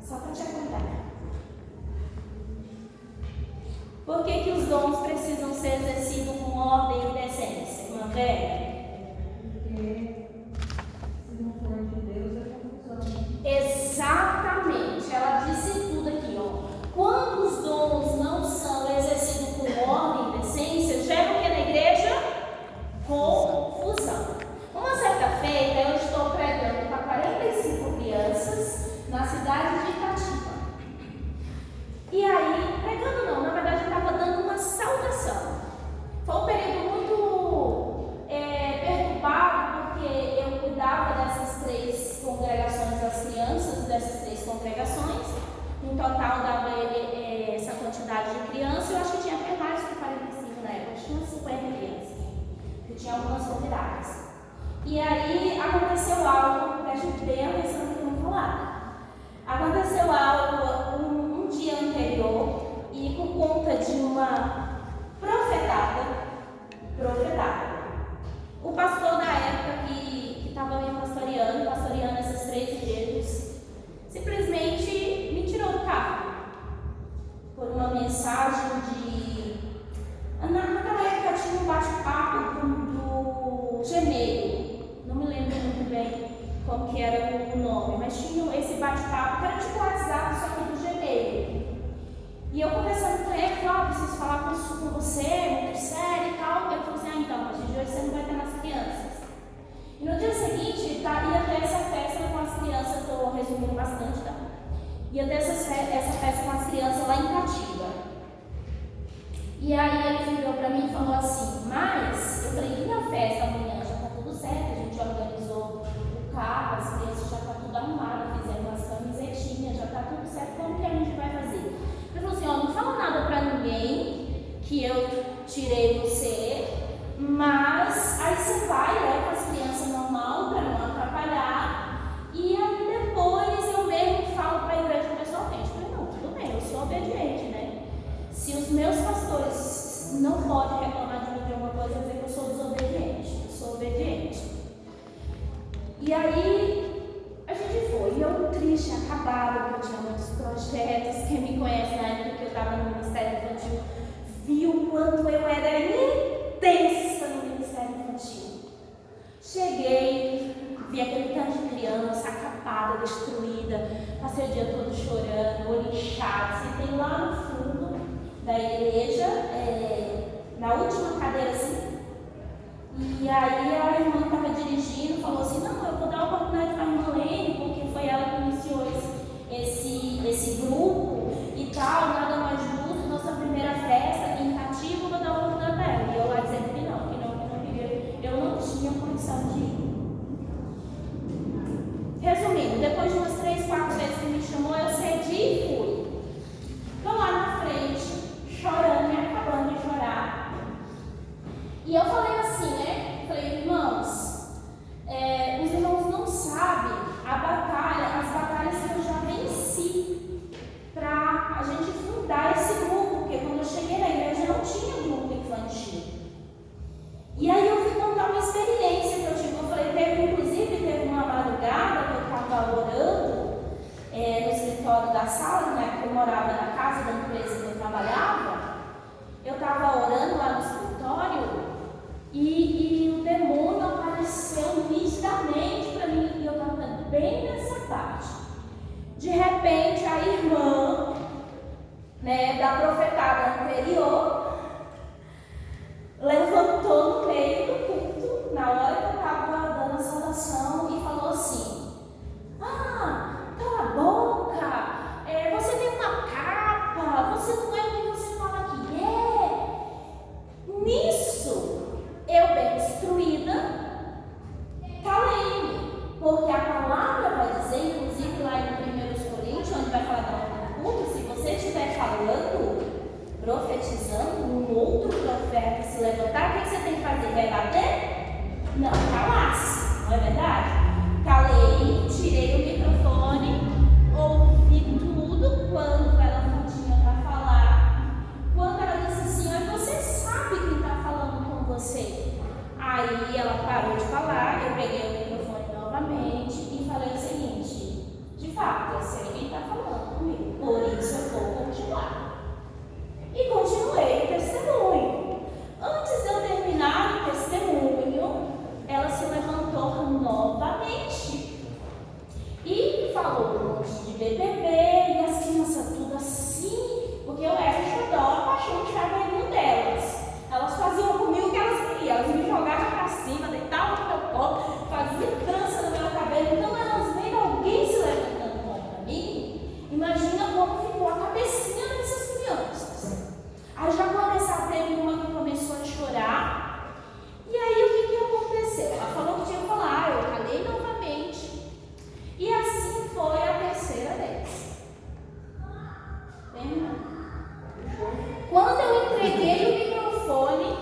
Só para te contar. Por que os dons precisam ser exercidos com ordem e decência? Uma velha? Porque se não for de Deus é confusão. Exatamente, ela disse tudo aqui, ó. Quando os dons não são exercidos com ordem e decência, gera o que na igreja? Confusão. Uma certa feita, eu estou pregando para 45 crianças na cidade de Itatiba. E aí, pregando não, na verdade eu estava dando uma saudação. Foi um período muito perturbado, porque eu cuidava dessas 3 congregações das crianças, dessas 3 congregações. No total dava essa quantidade de crianças, eu acho que tinha até mais que 45 na época, tinha umas 50 crianças, que tinha algumas convidadas. E aí aconteceu algo, preste bem atenção no que eu vou falar. Aconteceu algo um dia anterior e por conta de uma profetada, o pastor da época que estava me pastoreando essas 3 igrejas, simplesmente me tirou do carro por uma mensagem de... Naquela época tinha um bate-papo do Gmail, não me lembro muito bem como que era o nome, mas tinha esse bate-papo que era tipo WhatsApp, só que do Gmail. E eu conversando com ele, falei, preciso falar com isso com você, muito sério e tal. Ele falou assim, então, a partir de hoje você não vai ter nas crianças. E no dia seguinte, ia ter essa festa com as crianças, estou resumindo bastante, tá? Ia ter essa festa com as crianças lá em Itatiba. E aí ele virou para mim e falou assim, mas, eu falei, e a festa amanhã? Já está tudo certo, a gente organizou o carro, as crianças já está tudo arrumado, fizemos as camisetinhas, já está tudo certo, como que a gente vai fazer? Ele falou assim, ó, não fala nada para ninguém que eu tirei você, mas aí você vai, leva as crianças normal para não atrapalhar, e aí depois eu mesmo falo para a igreja pessoalmente. Eu falei, não, tudo bem, eu sou obediente, né? Se os meus pastores não podem reclamar de mim de alguma coisa, eu dizer que eu sou desobediente, eu sou obediente. E aí a gente foi, e eu triste, acabada, porque eu tinha muitos projetos. Quem me conhece na época que eu estava no Ministério Infantil viu o quanto eu era intensa no Ministério Infantil. Cheguei, vi aquele tanto de criança acabada, destruída, passei o dia todo chorando, olho inchado, sentei lá no fundo da igreja, na última cadeira assim. E aí a irmã que estava dirigindo falou assim, não, eu vou dar uma oportunidade para a irmã Lene, porque foi ela que iniciou esse grupo e tal, nada mais justo, nossa primeira festa, tentativa, vou dar uma oportunidade para ela. E eu lá dizendo que não queria, eu não tinha condição de ir. Resumindo, depois de umas 3, 4 vezes que me chamou, eu cedi e fui. Estou lá na frente, chorando e acabando de chorar. E eu falei assim, né? Falei, irmãos, os irmãos não sabem as batalhas que eu já venci para a gente fundar esse grupo, porque quando eu cheguei na igreja não tinha grupo infantil. E aí eu fui contar uma experiência que eu tive. Eu falei, inclusive uma madrugada que eu estava orando no escritório da sala, né, que eu morava na casa da empresa que eu trabalhava. Eu estava orando lá no escritório e o demônio apareceu nitidamente para mim e eu estava bem nessa parte. De repente a irmã, né, da profetada anterior levantou no meio do culto, na hora que eu estava dando a saudação, e falou assim: cala a boca, você tem uma capa, você não é o que você fala que é. Nisso, eu bem instruída, calei-me, porque a palavra vai dizer, inclusive lá em 1 Coríntios, onde vai falar da ordem do culto, se você estiver falando, profetizando, um outro profeta se levantar, o que você tem que fazer? Rebater? Não, calar-se, não é verdade? Calei, tirei o microfone, ouvi tudo quando ela tinha para falar. Quando ela disse assim, você sabe quem está falando com você? Aí ela parou de falar, eu peguei o microfone novamente e falei o seguinte: de fato, eu sei quem está falando comigo, por isso eu vou continuar. E continuei o testemunho. Antes de eu terminar o testemunho, ela se levantou novamente e falou um monte de BBB e as crianças tudo assim, porque eu era xodó, a paixão de chaveirinho delas. Elas faziam comigo o que elas queriam, elas me jogavam para cima, deitavam no meu colo, faziam trança no meu cabelo. Então elas vendo alguém se levantando contra mim, imagina como ficou a cabecinha dessas crianças. Aí já teve uma que começou a chorar. E aí o que aconteceu? Ela falou que tinha que falar, eu calei novamente. E assim foi a terceira vez. Quando eu entreguei o microfone,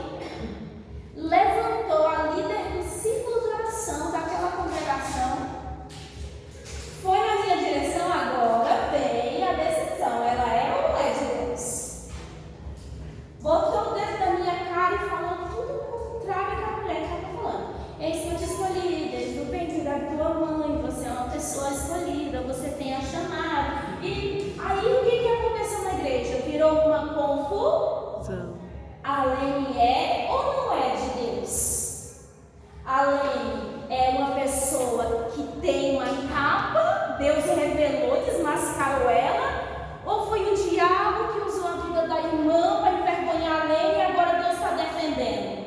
levantou a líder do círculo de oração daquela congregação, foi na minha direção. Agora vem a decisão, ela é ou não é de Deus? Botou o dedo na minha cara e falou tudo o contrário que a mulher estava falando. Eis que eu te escolhi desde o ventre da tua mãe, você é uma pessoa escolhida, você tem a chamada. E aí o que aconteceu na igreja? Virou uma confusão. A Lene é ou não é de Deus? A Lene é uma pessoa que tem uma capa, Deus revelou, desmascarou ela? Ou foi o diabo que usou a vida da irmã para envergonhar a Lene e agora Deus está defendendo?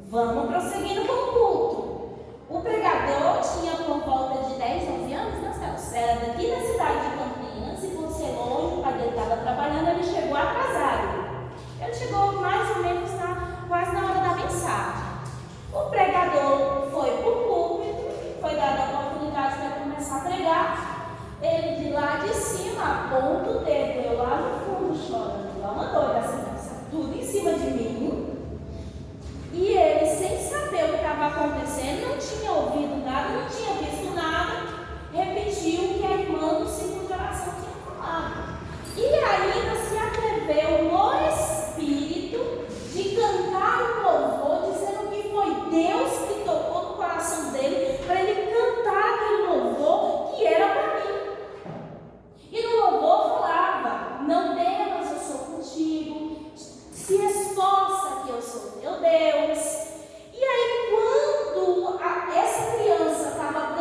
Vamos prosseguindo com o culto. O pregador tinha por volta de 10, 11 anos, né, Celso? Era daqui da cidade de Campinas e por ser longe, o pai dele estava trabalhando, ele chegou atrasado. Ele chegou mais ou menos quase na hora da mensagem. O pregador foi para o púlpito, foi dada a oportunidade para começar a pregar. Ele de lá de cima aponta o dedo, eu lá no fundo chorando, igual uma doida, assim, tudo em cima de mim. E ele, sem saber o que estava acontecendo, não tinha ouvido nada, não tinha visto nada, repetiu o que a irmã do círculo de oração tinha falado. E ainda se atreveu no espírito de cantar um louvor, dizendo que foi Deus que tocou no coração dele para ele cantar aquele louvor que era para mim. E no louvor falava: não temas, eu sou contigo, se esforça que eu sou teu Deus. E aí quando essa criança estava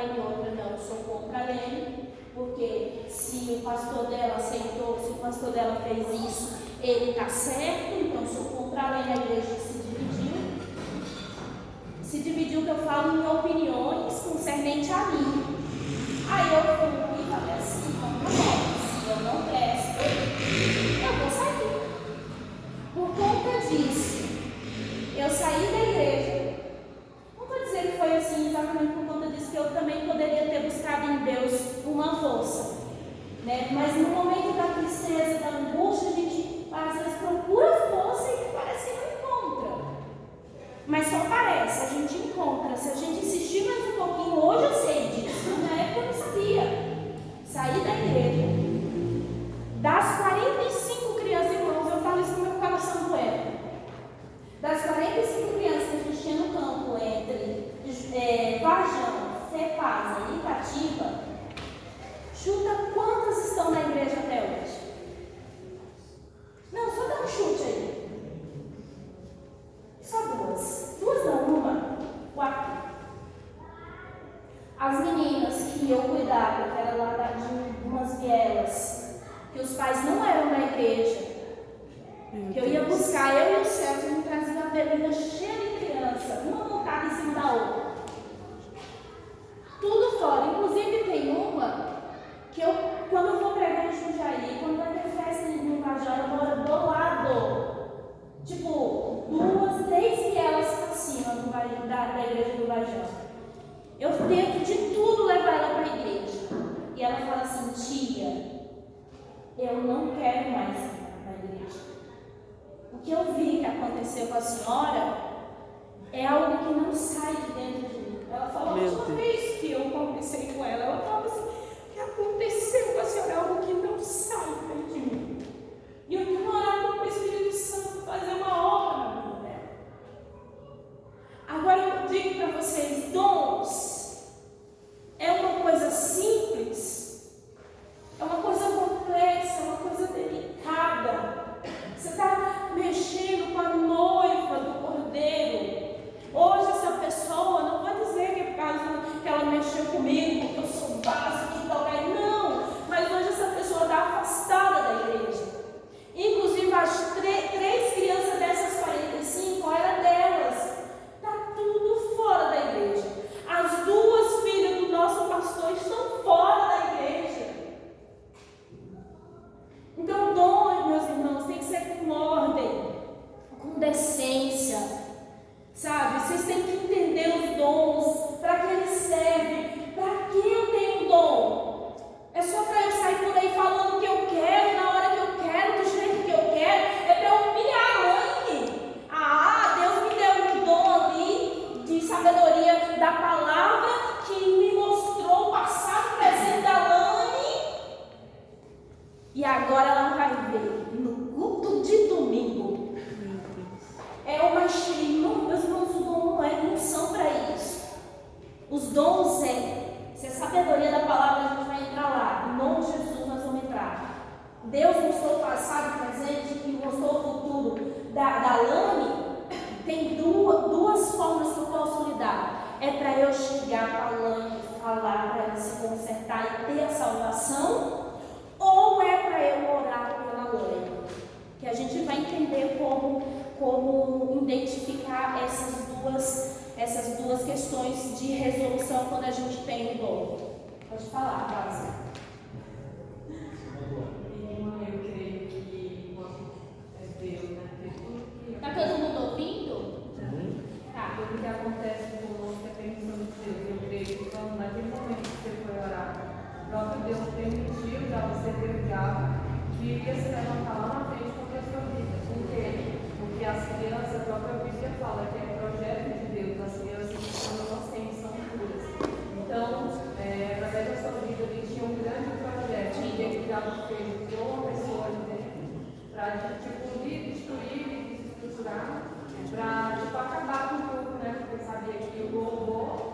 Lene, outra não, sou contra a Lene, porque se o pastor dela aceitou, se o pastor dela fez isso, ele está certo, então sou contra a Lene, a igreja se dividiu. Se dividiu, que eu falo em opiniões concernente a mim. Aí eu fui e falei assim, então tá bom, se eu não presto, eu vou sair. Por conta disso, eu saí da igreja. Não vou dizer que foi assim exatamente por conta disso, que eu também poderia ter buscado em Deus uma força, né? Mas no momento da tristeza, da angústia, a gente às vezes procura força e parece que não encontra. Mas só parece, a gente encontra. Se a gente insistir mais um pouquinho, hoje eu sei disso, na época eu não sabia. Saí da igreja. Das 45 crianças, irmãos, eu falo isso no meu coração doendo. Das 45 crianças que a gente tinha no campo, entre Varjão, Cepasa e Itatiba, chuta quantas estão na igreja até hoje? Não, só dá um chute aí. Só duas. Duas não, uma. 4. As meninas que eu cuidava, que era lá de umas vielas, que os pais não eram da igreja, que eu ia buscar, eu e o Celso, a gente trazia uma bebida cheia de criança, uma montada em cima da outra. Tudo fora. Inclusive tem uma que eu, quando eu vou pregar em Jundiaí, quando vai ter festa em Vajão, eu moro do lado. Tipo, 2, 3 vielas pra cima da igreja do Vajão. Eu tento de tudo levar ela para a igreja. E ela fala assim, tia, eu não quero mais ir na igreja. O que eu vi que aconteceu com a senhora é algo que não sai de dentro de mim. Ela falou, a última vez que eu conversei com ela, ela falava assim, o que aconteceu com a senhora é algo que não sai de mim. E eu tenho orado para o Espírito Santo fazer uma obra na vida dela. Agora eu digo para vocês, dons é uma coisa simples, é uma coisa complexa, é uma coisa delicada. Você está mexendo com a noiva do Cordeiro. Hoje essa pessoa, não vou dizer que é por causa que ela mexeu comigo, porque eu sou básico de tocar, não, mas hoje essa pessoa está afastada da igreja. Inclusive as 3 crianças dessas 45 era delas. Está tudo fora da igreja. As 2 filhas do nosso pastor estão fora da igreja. Então, dom, meus irmãos, tem que ser com ordem, com decência, sabe? Vocês têm que entender os dons, para que eles servem, para que eu tenho dom. É só para eu sair por aí falando o que eu quero, na hora que eu quero, do jeito que eu quero, é para eu humilhar a mãe. Ah, Deus me deu um dom ali de sabedoria da palavra que me mostrou o passado, presente da Lani. E agora ela vai ver no culto de domingo. É uma cheia, meus irmãos, o dom não são para isso. Os dons se a sabedoria da palavra, a gente vai entrar lá. Em nome de Jesus nós vamos entrar. Deus mostrou o passado, o presente e mostrou o futuro da Lani. Tem duas formas que eu posso lidar. É para eu chegar para a Lani e falar, para ela se consertar e ter a salvação, ou é para eu orar pela Lani? Que a gente vai entender como identificar essas duas questões de resolução quando a gente tem o dom. Pode falar, Cláudia. Eu creio que é Deus, né? Está todo mundo ouvindo? Tá. Tudo que acontece conosco é permissão de Deus. Eu creio que quando naquele momento que você foi orar, o próprio Deus permitiu já você ter o diabo que iria se levantar lá na frente contra a sua vida. Por quê? Porque as crianças, a própria Bíblia fala que é projeto de Deus, as crianças quando nós temos são puras. Então, através da sua vida, ele tinha um grande projeto de cuidar do filho, de uma pessoa de dentro, para te punir, destruir e desestruturar, para acabar com tudo, né? Porque sabia que o robô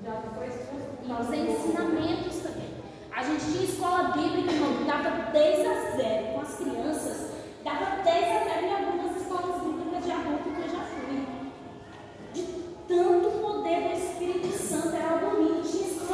já foi expulso. E os ensinamentos também. A gente tinha escola bíblica, irmão, dava 10 a 0 com as crianças, dava 10 a 0 em algumas escolas bíblicas de adulto que eu já fui. De tanto poder do Espírito Santo, era algo lindo, tinha escola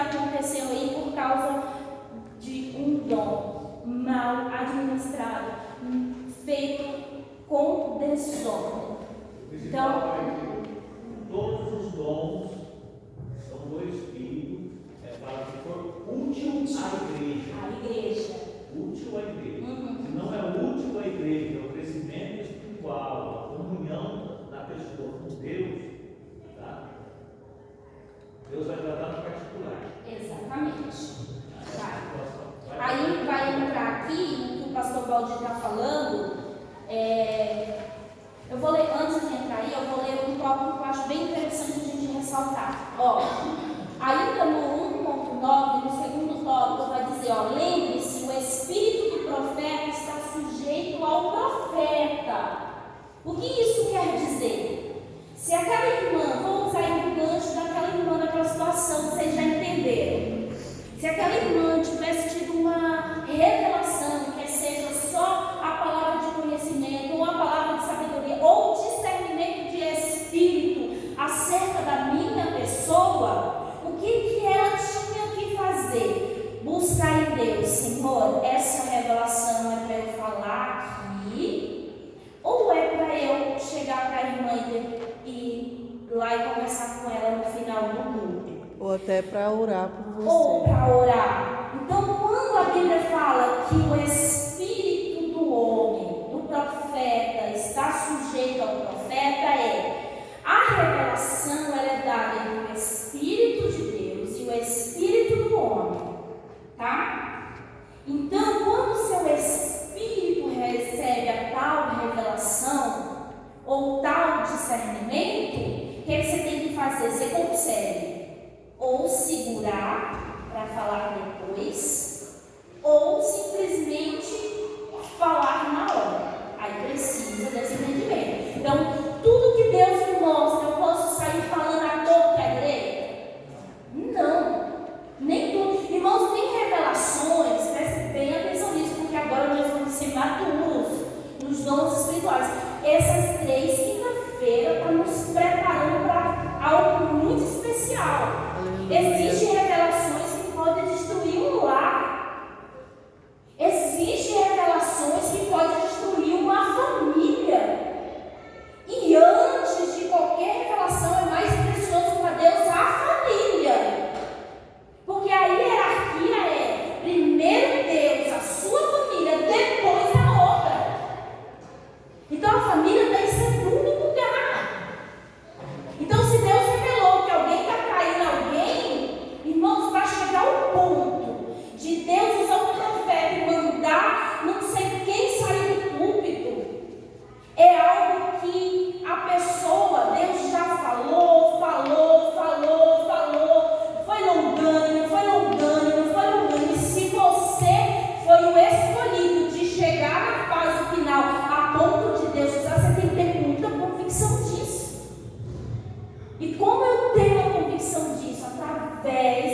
aconteceu aí por causa de um dom mal administrado, feito com desordem. Então, todos os dons são do Espírito, para que for útil à igreja. a igreja. Útil à igreja. Uhum. Se não é útil à igreja, é o crescimento espiritual, a comunhão da pessoa com Deus, tá? Deus vai tratar no particular. Exatamente. Aí vai entrar aqui o que o pastor Valdir está falando. Eu vou ler, antes de entrar aí, eu vou ler um tópico que eu acho bem interessante a gente ressaltar. Ainda no 1.9, no segundo tópico, vai dizer, lembre-se, o espírito do profeta está sujeito ao profeta. O que isso quer dizer? Se aquela irmã, vou usar o gancho daquela irmã naquela situação, vocês já entenderam. Se aquela irmã tivesse tido uma revelação, que seja só a palavra de conhecimento, ou a palavra de sabedoria, ou discernimento de espírito acerca da minha pessoa, o que ela tinha que fazer? Buscar em Deus, Senhor, essa revelação é para eu falar aqui, ou é para eu chegar para a irmã e ir lá e conversar com ela no final do culto? Ou até para orar por você. Ou para orar. Então, quando a Bíblia fala que o espírito do homem, do profeta, está sujeito ao profeta, a revelação ela é dada entre o Espírito de Deus e o Espírito do homem. Tá? Então, quando o seu espírito recebe a tal revelação, ou tal discernimento, o que você tem que fazer? Você consegue ou segurar para falar depois, ou simplesmente falar na hora. Aí precisa desse entendimento. Então, tudo que Deus me mostra, eu posso sair falando a torta e a direita? Não, nem tudo. Irmãos, tem revelações, preste bem atenção nisso, porque agora nós vamos ser maduros nos dons espirituais. Essas 3 quinta-feiras estão nos preparando para algo muito especial. Existem revelações que podem destruir um lar. Existem revelações que podem destruir uma família. E antes de qualquer revelação, é mais precioso para Deus a família. Porque a hierarquia é primeiro Deus, a sua família, depois a outra. Então a família está em segundo lugar. Então, se Deus revelou que alguém está traindo alguém, irmãos, vai chegar ao ponto de Deus usar um profeta e mandar não sei quem sair do púlpito. É algo que a pessoa, Deus já falou, foi longânimo. E se você foi o escolhido de chegar na fase final a ponto de Deus usar, você tem que ter muita convicção disso. E como eu tenho a convicção disso? Através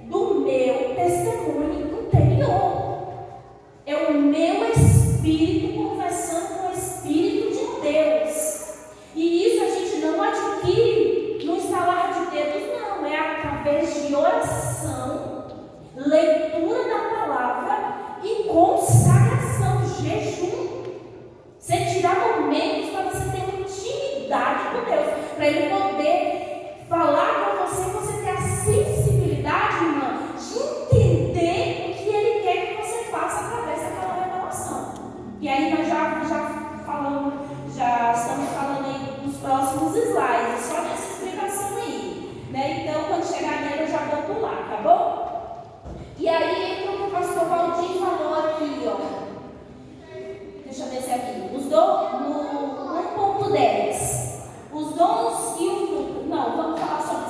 do meu testemunho interior. É o meu espírito conversando com o Espírito de Deus. E isso a gente não adquire no estalar de dedos, não. É através de oração, leitura da palavra e consagração, jejum. Você tirar momentos para você ter uma intimidade com Deus, para Ele poder falar com você e você ter a sensibilidade, irmã, de entender o que Ele quer que você faça através daquela revelação. E aí nós já estamos falando aí dos próximos slides, só nessa explicação aí, né? Então, quando chegar nele, eu já vou pular, tá bom? E aí entra o que o pastor Valdir falou aqui, ó. Deixa eu ver se é aqui. Os dons, no 1.10. Os dons e o fruto. Não, vamos falar sobre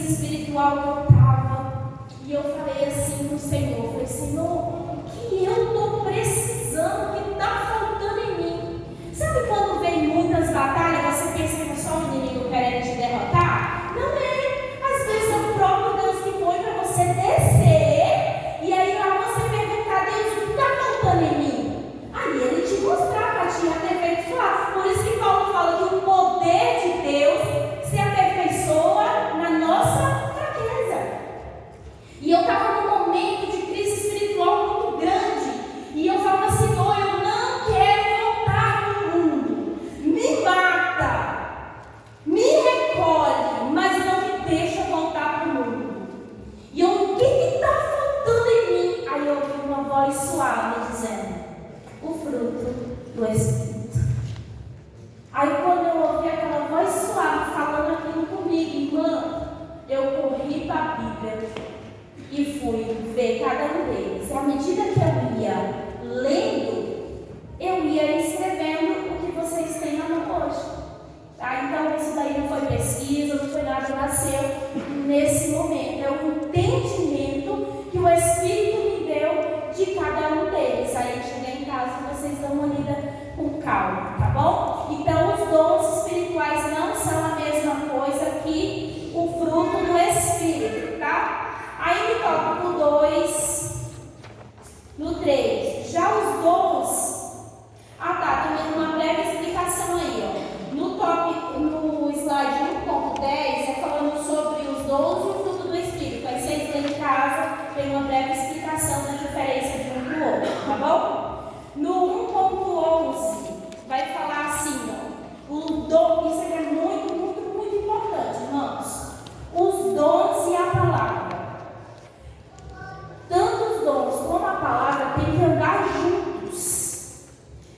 crise espiritual que eu estava. E eu falei assim pro Senhor, falei, Senhor, o que eu estou precisando, o que está faltando em mim? Sabe quando vem muitas batalhas, você pensa que é só o inimigo querendo te derrotar? Não é. Às vezes é o próprio Deus que põe para você descer, e aí lá você perguntar a Deus, o que está faltando em mim? Aí Ele te mostrar para te aperfeiçoar. Por isso que Paulo fala que o poder de Deus se aperfeiçoa na nossa fraqueza. E eu estava num momento de crise espiritual muito grande. E eu falava, Senhor, eu não quero voltar para o mundo. Me mata, me recolhe, mas não me deixa voltar para o mundo. E eu, o que está faltando em mim? Aí eu ouvi uma voz suave dizendo, o fruto do Espírito. Aí quando eu ouvi aquela voz suave falando aquilo comigo, irmã, eu corri para a Bíblia e fui ver cada um deles. E à medida que eu ia lendo, eu ia escrevendo o que vocês têm na mão hoje. Tá? Então isso daí não foi pesquisa, não foi nada, nasceu nesse momento. É um entendimento que o Espírito me deu de cada um deles. Aí cheguei em casa e vocês dão uma lida com calma, tá bom? Então os dons espirituais não são a mesma coisa que o fruto do Espírito, tá? Aí no tópico 2, no 3, já os dons. Tá, tomando uma breve explicação aí, ó. No slide 1.10 é falando sobre os dons e o fruto do Espírito. Aí vocês lá em casa tem uma breve explicação da diferença de um para o outro, tá bom? No 1.11 vai falar assim, ó, o dom, isso aqui é muito, muito, muito importante, irmãos. Os dons e a palavra. Tanto os dons como a palavra têm que andar juntos.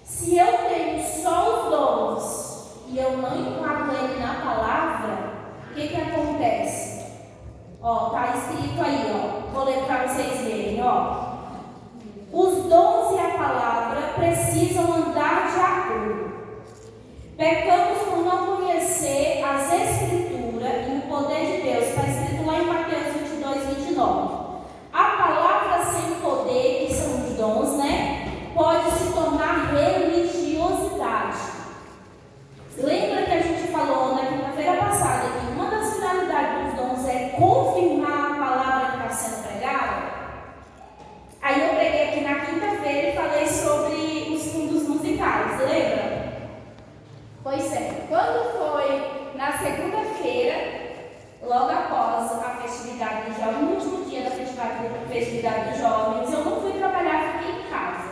Se eu tenho só os dons e eu não enquadro ele na palavra, o que acontece? Ó, tá escrito aí, ó. Vou ler para vocês verem, ó. Os dons e a palavra precisam andar de acordo. Pecamos por não conhecer as Escrituras e o poder de Deus. Está escrito lá em Mateus 22, 29. A palavra sem poder, que são os dons, né? Pode se tornar religiosidade. Lembra que a gente falou na quinta-feira passada que uma das finalidades dos dons é confirmar a palavra que está sendo pregada? Aí eu peguei aqui na quinta-feira e falei sobre os fundos musicais, lembra? Pois é, quando foi na segunda-feira, logo após a festividade dos jovens, no último dia da festividade dos jovens, eu não fui trabalhar, fiquei em casa.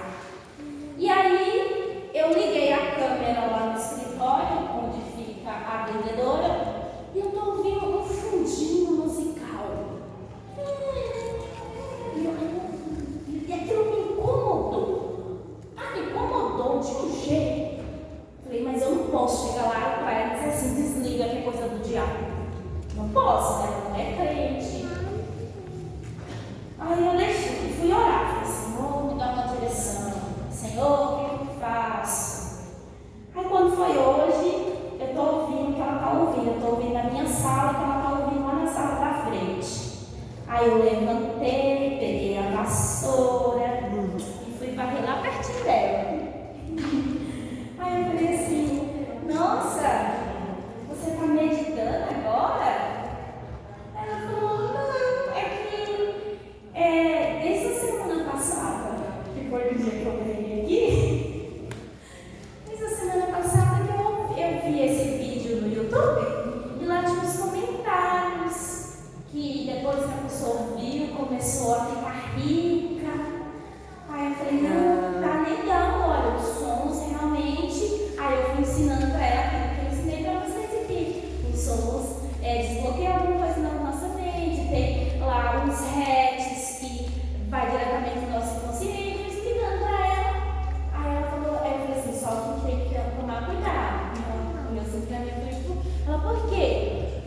E aí eu liguei a câmera lá no escritório, onde fica a vendedora, e eu estou ouvindo um fundinho musical. E aquilo me incomodou. Me incomodou de um jeito. Falei, mas eu não posso chegar lá para ela e dizer assim, desliga que é coisa do diabo. Não posso, né? Não é crente. Aí eu deixei, fui orar. Falei, Senhor, me dá uma direção. Senhor, o que eu faço? Aí quando foi hoje, eu estou ouvindo o que ela está ouvindo. Eu estou ouvindo na minha sala, que ela está ouvindo lá na sala da frente. Aí eu levantei, peguei a vassoura e fui varrer lá pertinho dela. Aí eu falei assim, nossa, você está meditando agora? Ela falou, não, é que desde a semana passada, que foi o dia que eu veio aqui, desde a semana passada que eu vi esse vídeo no YouTube, e lá tinha uns comentários, que depois que a pessoa viu, começou a ficar rica. Aí eu falei, não, tá legal, olha, os sons realmente. Aí eu fui ensinando pra ela aquilo que eu ensinei pra vocês aqui. Os sons desbloqueiam alguma coisa na nossa mente, tem lá uns hats que vai diretamente no nosso inconsciente, eu explicando pra ela. Aí ela falou, eu falei assim, só que tem que tomar cuidado. O meu sentimento, ela, por quê?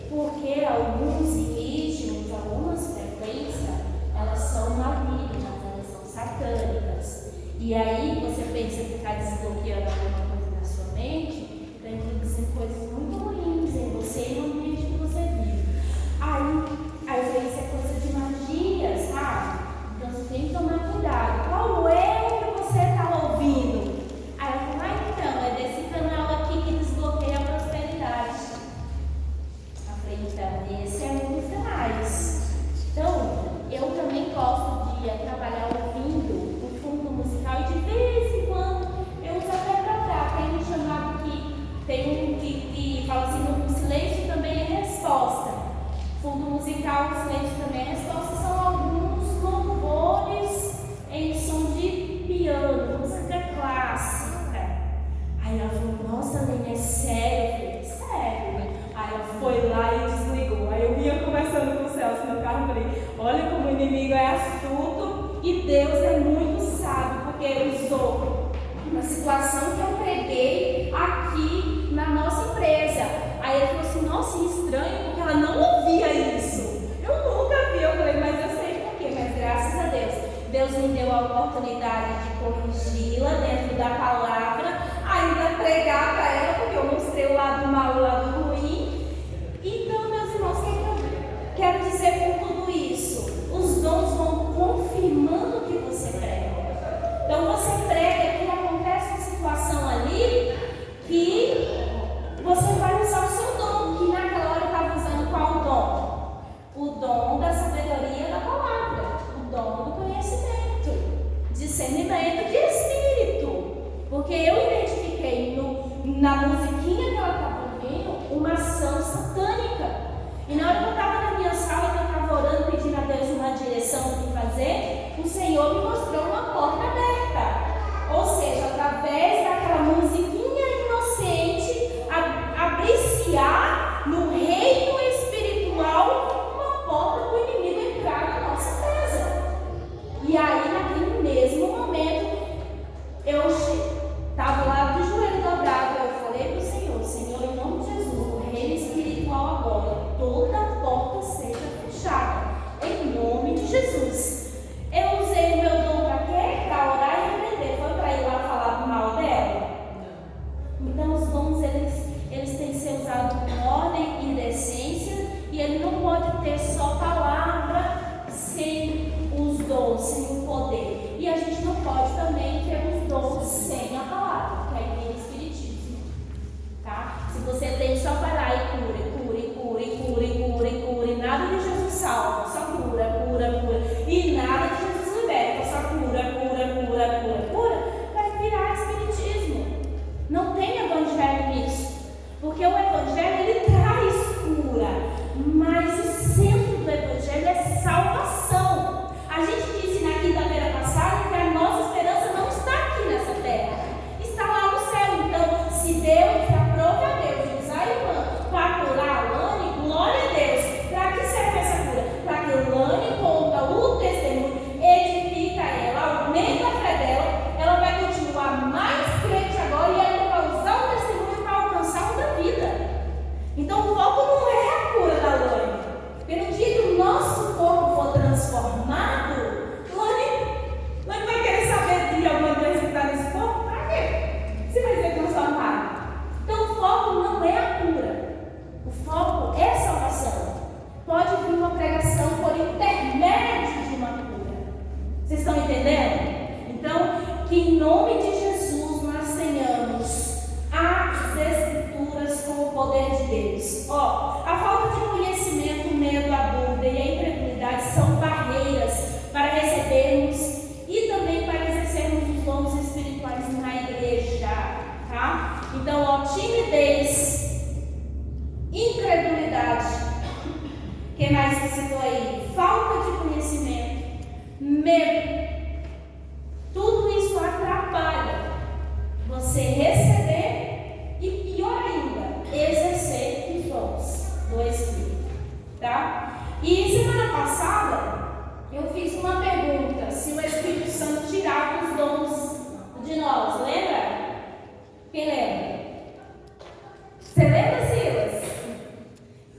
Porque alguns ritmos, algumas frequências, elas são malignas, elas são satânicas. E aí você pensa que está desbloqueando alguma coisa na sua mente, está introduzindo coisas muito ruins em você e no ambiente que você vive. Aí falei, olha como o inimigo é astuto e Deus é muito sábio, porque usou uma situação que eu preguei aqui na nossa empresa. Aí ele falou assim, nossa, estranho, porque ela não ouvia isso. Eu nunca vi, eu falei, mas eu sei por quê, mas graças a Deus, Deus me deu a oportunidade de corrigi-la dentro da palavra, ainda pregar para ela, porque eu mostrei o lado mau e o lado ruim. Então, meus irmãos, o que eu quero dizer com tudo isso? Os dons vão confirmando o que você prega. Então, você prega que acontece uma situação ali que você vai usar o seu dom, que naquela hora eu estava usando qual dom? O dom da sabedoria da palavra, o dom do conhecimento, discernimento de espírito. Porque eu identifiquei na musiquinha que ela estava ouvindo uma ação satânica. E na hora que eu estava na minha sala, que eu estava orando, pedindo a Deus uma direção do que fazer, o Senhor me mostrou uma porta aberta. Ou seja, através daquela musiquinha inocente, abriciar no reino espiritual uma porta para o inimigo entrar na nossa casa. E aí, naquele mesmo momento, eu estava lá de joelho dobrado, eu falei para o Senhor, Senhor, em nome de Jesus, o reino espiritual agora, toda porta seja fechada, em nome de Jesus. Eu usei o meu dom para quê? Para orar e repreender. Foi para ir lá falar mal dela? Então os dons, eles têm que ser usados com ordem e decência, e ele não pode ter só palavra sem os dons, sem o poder. E a gente não pode também ter os dons sem a palavra, que aí vem o espiritismo. Tá? Se você tem, só vai lá e cura, nada de Jesus salva, só cura, e nada de Jesus liberta, só cura, vai virar espiritismo. Não tem evangelho nisso, porque o evangelho ele traz cura, mas o centro do evangelho é salvação. A gente disse na quinta-feira passada que a nossa esperança não está aqui nessa terra, está lá no céu. Então, se Deus aprove a Deus de usar a irmã para curar a Lani, glória a Deus. Para que serve essa cura? Para que Lani conta o testemunho, edifica ela, aumenta a fé dela, ela vai continuar mais crente agora e ela vai usar o testemunho para alcançar outra vida. Então, o foco não é a cura da Lani. Porque no dia que o nosso corpo for transformado, Lani vai querer saber de alguma coisa que está nesse corpo? Para quê? Se vai ser transformado. Então, o foco não é a cura. O foco é a salvação. Pode vir uma pregação por intermédio de uma cura. Vocês estão entendendo? Então, que em nome de Jesus nós tenhamos as Escrituras com o poder de Deus. A falta de conhecimento, o medo, a dúvida e a incredulidade são barreiras para recebermos e também para exercermos os dons espirituais na igreja. Tá? Então, timidez, incredulidade. O que mais que citou aí? Falta de conhecimento, medo. Tudo isso atrapalha você receber e, pior ainda, exercer os dons do Espírito. Tá? E semana passada eu fiz uma pergunta: se o Espírito Santo tirava os dons de nós, lembra? Quem lembra? Você lembra, Silas?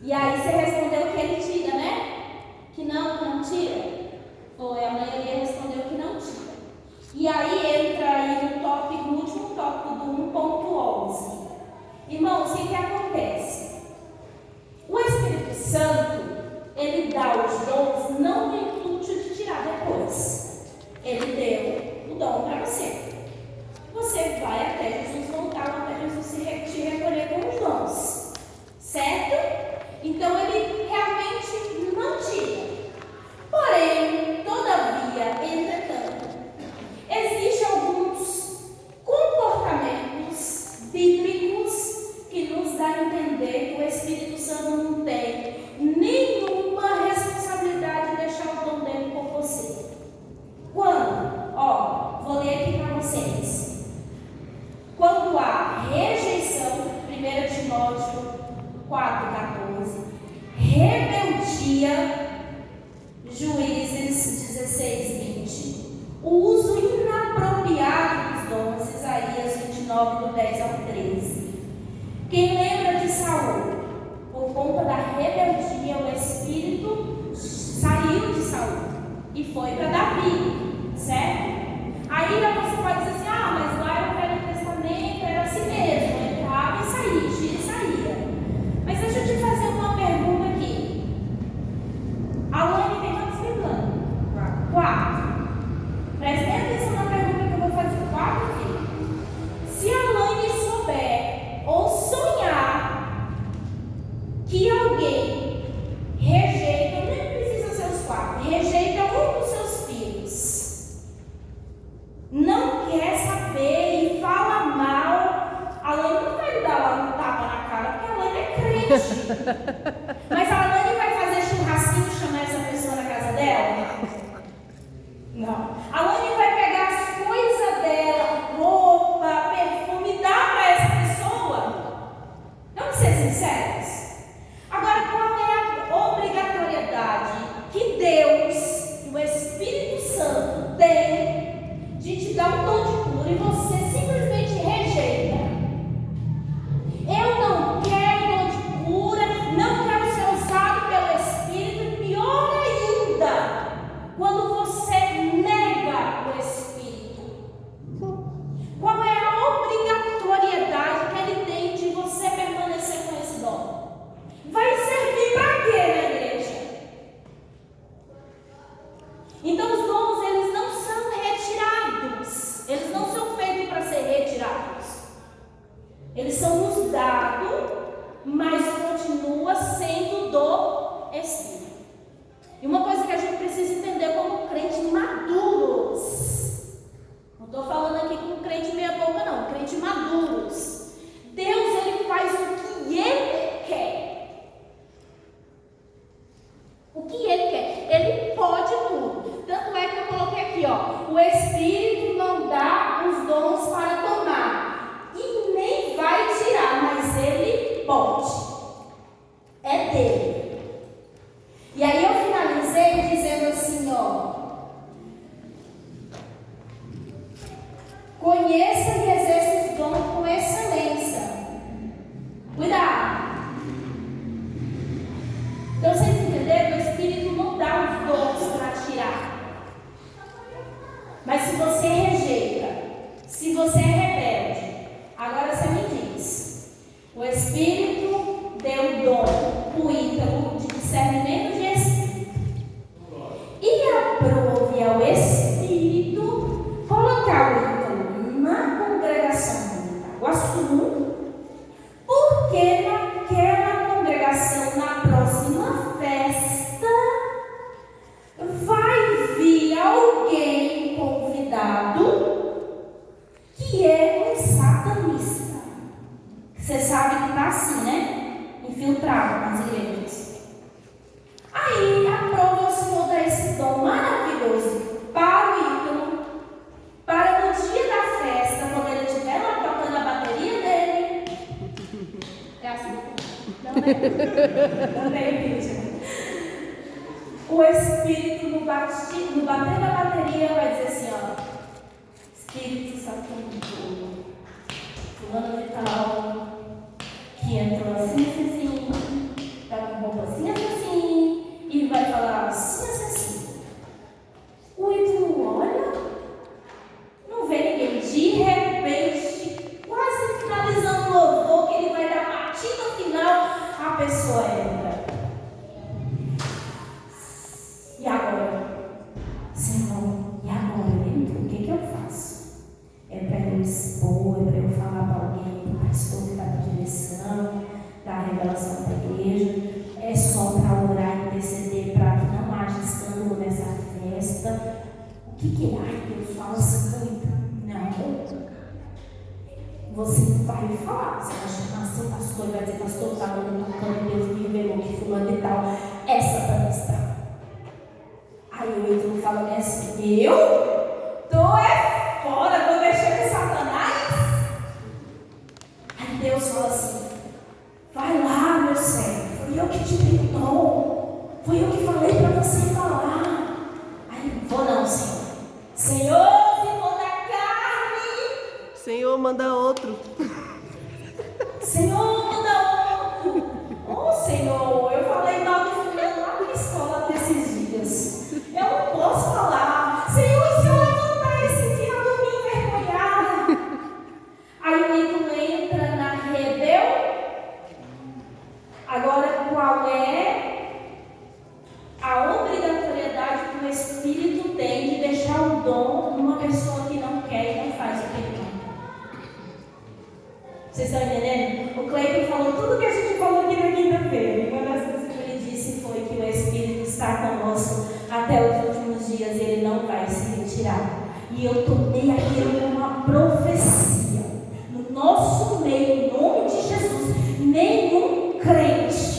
E aí você respondeu que ele tira, né? Que não tira? Foi, a maioria respondeu que não tira. E aí entra aí no último tópico do 1.11. Irmãos, o que acontece? O Espírito Santo, ele dá os dons não no intuito de tirar depois. Ele deu o dom para você. Você vai até Jesus voltar, até Jesus te recolher com os dons. Certo? Então ele realmente não tira. Porém, todavia, entretanto, existem alguns comportamentos bíblicos que nos dão a entender que o Espírito Santo não tem nenhuma responsabilidade de deixar o dom dele com você. Quando? Vou ler aqui para vocês. Quando há rejeição, 1 Timóteo 4,14, rebeldia, 16, 20. O uso inapropriado dos dons, Isaías 29, do 10 ao 13. Quem lembra de Saul? Por conta da rebeldia, o Espírito saiu de Saul e foi para Davi, certo? Aí você pode dizer assim, mas lá no Velho Testamento era assim mesmo, entrava e saía, gira e saía. Mas deixa eu te fazer uma pergunta aqui. A Alane tem quantos filhos? 4. Presta atenção na pergunta que eu vou fazer. 4 filhos. Se a Alane souber ou sonhar que alguém rejeita, nem precisa ser os 4, rejeita um dos seus filhos, não quer saber e fala mal, a Alane não vai dar lá um tapa na cara, porque a Alane é crente. Mas a Alane vai fazer churrasquinho e chamar essa pessoa na casa dela? Não. A Alane vai pegar as coisas dela, roupa, perfume, e dar para essa pessoa? Vamos ser sinceros? Agora, qual é a obrigatoriedade que Deus, o Espírito Santo, tem de te dar um dom de cura e você simplesmente rejeita? Eu não quero dom de cura, não quero ser usado pelo Espírito, pior ainda, quando você nega o Espírito. Qual é a obrigatoriedade que ele tem de você permanecer com esse dom? Vai servir para quê na igreja? Então os dons, eles não são retirados. Eles não são feitos para ser retirados. Eles são nos dados, mas continua sendo do Espírito. E uma coisa que a gente precisa entender como crentes maduros. Não estou falando aqui com crente meia boca não, crente maduros. Deus, ele faz o que ele quer. O que ele quer. Ele pode tudo. Tanto é que eu coloquei aqui, o Espírito não dá os dons para tomar. E nem vai tirar, mas ele pode. É dele. E aí eu finalizei dizendo assim, conheça e exerça os dons com excelência. Cuidado. Então vocês entenderam? O Espírito não dá os dons para tirar. Mas se você rejeita, se você é rebelde, agora você me diz, o Espírito deu o dom, o Ítalo, de discernimento de Espírito. E aprove ao Espírito colocar o Ítalo na congregação de Itaguaçu, porque naquela congregação, na próxima festa, vai vir alguém convidado que é um satanista. Você sabe que está assim, né? Infiltrado nas igrejas. Aí aprova o Senhor dar esse dom maravilhoso para o Ítalo, para no dia da festa, quando ele estiver lá tocando a bateria dele. É assim? Não é? Também, vídeo. O Espírito no bater da bateria vai dizer assim, Espírito Santo, fulano de tal, que entrou assim, tá com roupa assim, e vai falar assim. O Ítalo olha, não vê ninguém, de repente, quase finalizando o louvor, que ele vai dar a partir no final, a pessoa entra. E agora? Senhor, e agora? O que eu faço? É para eu expor, é para eu falar para alguém, para o pastor que está na direção, da revelação da igreja? É só para orar e interceder para que não haja escândalo nessa festa? O que ai, Deus fala assim? Não. Você vai falar, você vai chamar seu pastor e vai dizer, pastor, estava no Deus me revelou que fulano e tal é satanista. Aí o Ítalo fala bem assim, eu? Tô fora, vou mexer com Satanás? Aí Deus fala assim, vai lá, meu servo, foi eu que te dei o dom, foi eu que falei para você falar. Aí manda outro. Senhor, manda outro. Oh, Senhor, eu falei mal de fulano lá na escola desses dias. Eu não posso falar. Senhor, e se eu levantar esse diabo me envergonhar? Aí o ídolo entra na rebel. Agora, qual é a obrigatoriedade que o Espírito tem de deixar o dom numa pessoa que não quer e não faz o que ele quer? Vocês estão entendendo? O Cleiton falou tudo que a gente falou aqui na quinta-feira. E uma das coisas que ele disse foi que o Espírito está conosco até os últimos dias e ele não vai se retirar. E eu tomei aquilo como uma profecia. No nosso meio, em nome de Jesus, nenhum crente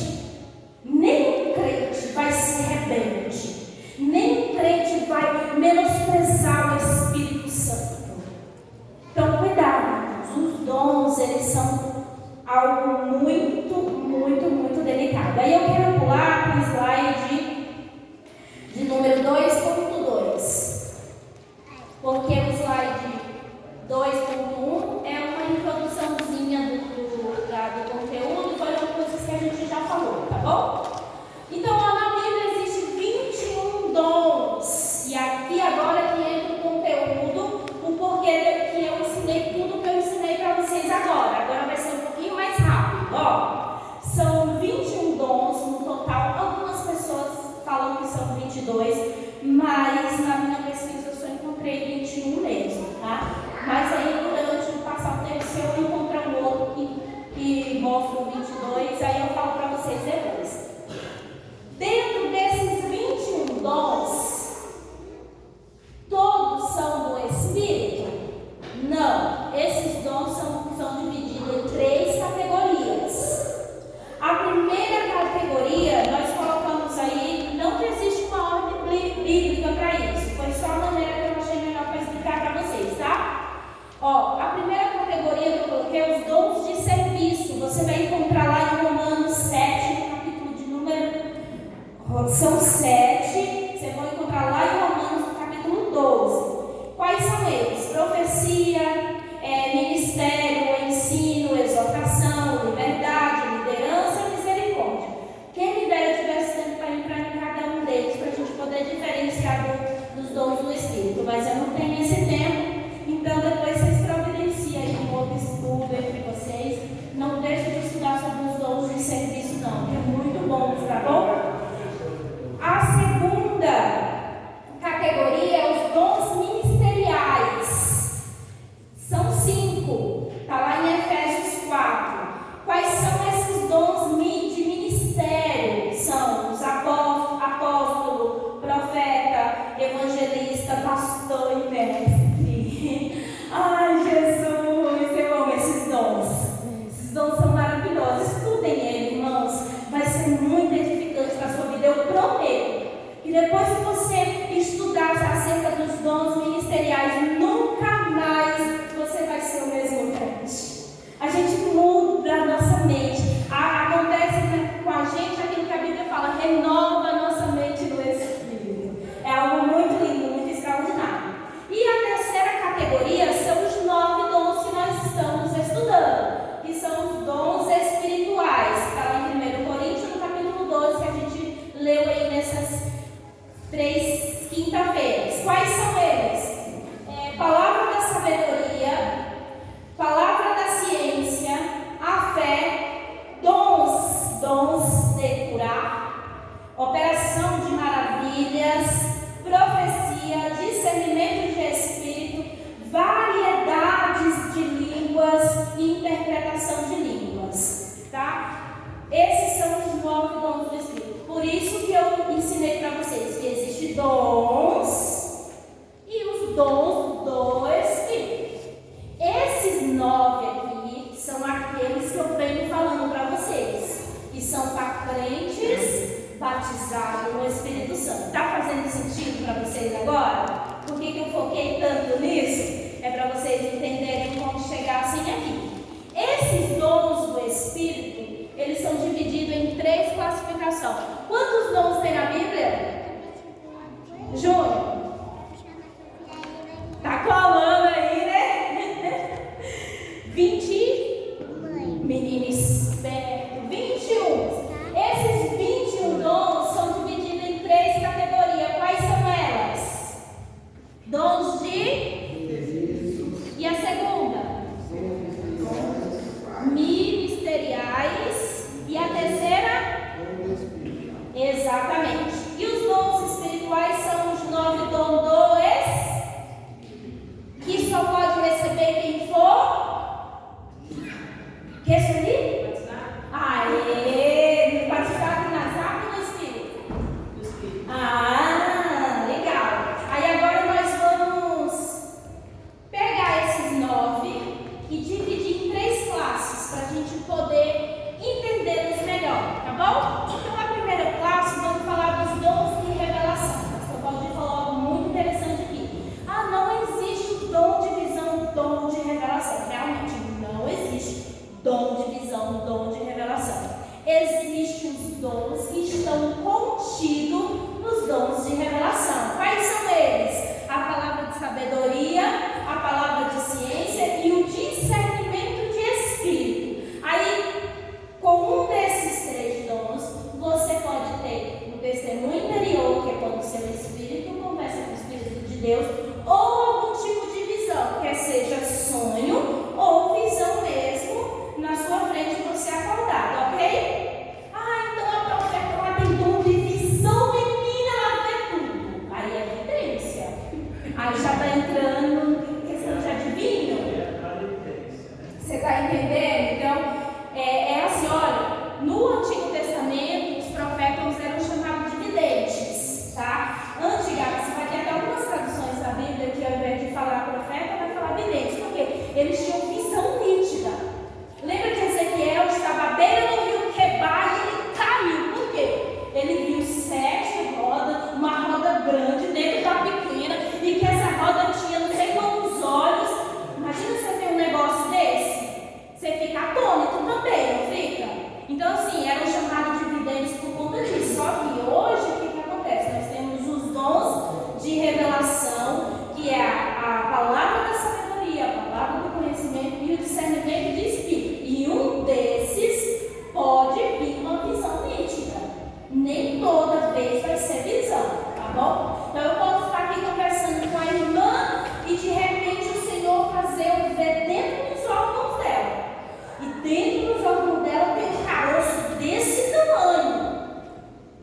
vai ser rebelde. Nenhum crente vai menosprezar o Espírito Santo. Então, cuidado. Os dons, eles são algo muito delicado. Aí eu quero pular para o slide de número 2.2. Porque o slide 2.1 é uma introduçãozinha do conteúdo, foram coisas que a gente já falou, tá bom? Então, na Bíblia existe 21 dons. E aqui agora que entra o conteúdo, o porquê que eu ensinei tudo que eu ensinei para vocês agora. Agora vai ser um pouquinho mais rápido. Ó, são 21 dons no total. Algumas pessoas falam que são 22, mas na minha pesquisa eu só encontrei 21 mesmo, tá? Mas aí durante o passar o tempo, se eu encontrar um outro que mostra o 22, aí eu falo para vocês depois. Dentro desses 21 dons, todos são do Espírito? Não. Esses dons são divididos em 3 categorias. A primeira categoria, nós colocamos aí, não existe uma ordem bíblica para isso. Foi só a maneira que eu achei melhor para explicar para vocês, tá? Ó, a primeira categoria que eu coloquei é os dons de serviço. Você vai encontrar lá em Romanos 7, no capítulo de número... São 7, você vai encontrar lá em Romanos, no capítulo 12. Quais são eles? Profecia, ministério, ensino, exortação, liberdade, liderança e misericórdia. Quem me dera tivesse tempo para entrar em cada um deles, para a gente poder diferenciar dos dons do Espírito. Mas eu não tenho esse tempo, então depois vocês providenciam aí um outro estudo entre vocês. Não deixem de estudar sobre os dons de serviço não, que é muito bom, tá bom? A segunda categoria é os dons ministeriais. São 5. Está lá em Efésios 4. Quais são esses dons de ministério? São os apóstolo, profeta, evangelista, pastor e mestre. Ai, Jesus, eu amo esses dons. Esses dons são maravilhosos. Estudem eles, irmãos. Vai ser muito edificante para a sua vida. Eu prometo. E depois que você estudar acerca dos dons ministeriais, nunca mais você vai ser o mesmo crente. A gente muda a nossa mente. Acontece com a gente aquilo que a Bíblia fala, renova a nossa mente no Espírito. É algo muito lindo, muito extraordinário. E a terceira categoria são os 9 dons que nós estamos estudando, que são os dons espirituais. Está lá em 1 Coríntios, no capítulo 12, que a gente leu aí nessas 3 quinta-feiras. Quais são eles? Palavra da sabedoria, palavra da ciência, a fé, dons de curar, operação de maravilhas, profecia, discernimento de espírito, variedades de línguas e interpretação de línguas, tá? Esses são os 9 dons do Espírito. Por isso que eu ensinei para vocês que existem dons e os dons do Espírito. Esses 9 aqui são aqueles que eu venho falando para vocês, que são para crentes batizados no Espírito Santo. Está fazendo sentido para vocês agora? Por que eu foquei tanto nisso? É para vocês entenderem como chegassem aqui. Esses dons do Espírito, eles são divididos em 3 classificações. Quantos dons tem na Bíblia? Júnior? Tá colando aí, né? Deus, ou algum tipo de visão, quer seja sonho ou visão mesmo, na sua frente você acordado, ok? Então a profeta ela tem dom de visão, menina, ela vê tudo. Aí é evidência. Aí já está entrando em questão de adivinho. Você está entendendo? Então, é assim, olha, no Antigo Testamento, os profetas eram chamados de videntes, tá? Antigamente, você vai ter até algumas traduções da Bíblia que ao invés de falar profeta, vai falar videntes, porque eles tinham visão nítida. Lembra que Ezequiel estava à beira do rio Quebar e ele caiu, por quê? Ele viu 7 rodas, uma roda grande dentro da pequena, e que essa roda tinha não sei quantos olhos. Imagina você ter um negócio desse. Você fica atônito também, não fica? Então, assim, eram chamados de videntes por conta disso. Só que hoje, o que acontece? Nós temos os dons de revelação, que é a palavra da sabedoria, a palavra do conhecimento e o discernimento de espírito. E um desses pode vir uma visão nítida. Nem toda vez vai ser visão, tá bom? Então, eu posso estar aqui conversando com a irmã e, de repente, o Senhor fazer eu ver dentro dos órgãos dela. E dentro dos órgãos dela tem um caroço desse tamanho,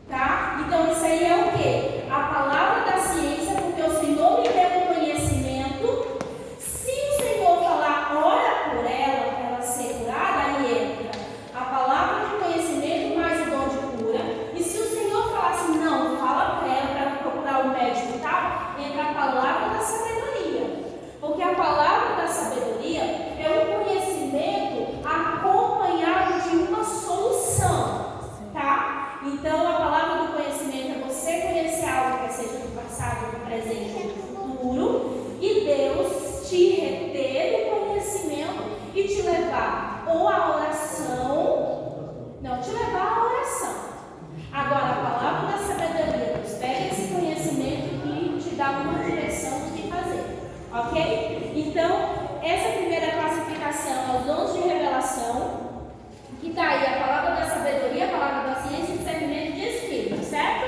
tá? Então isso aí é o quê? A palavra da ciência, porque o Senhor me deu o conhecimento. Se o Senhor falar, ora por ela, para ela ser curada, aí entra a palavra de conhecimento mais o dom de cura. E se o Senhor falar assim, não, fala para ela, para ela procurar o médico e tal, entra a palavra da sabedoria. Porque a palavra da sabedoria é um conhecimento acompanhado de uma solução, tá? Então, a palavra do conhecimento é você conhecer algo que seja do passado, do presente ou do futuro, e Deus te reter o conhecimento e te levar ou à oração, não, te levar à oração. Agora, a palavra da sabedoria, Deus pega esse conhecimento e te dá uma direção do que fazer, ok? Então, essa primeira classificação é os dons de revelação, que está aí a palavra da sabedoria, a palavra da ciência e discernimento de espírito, certo?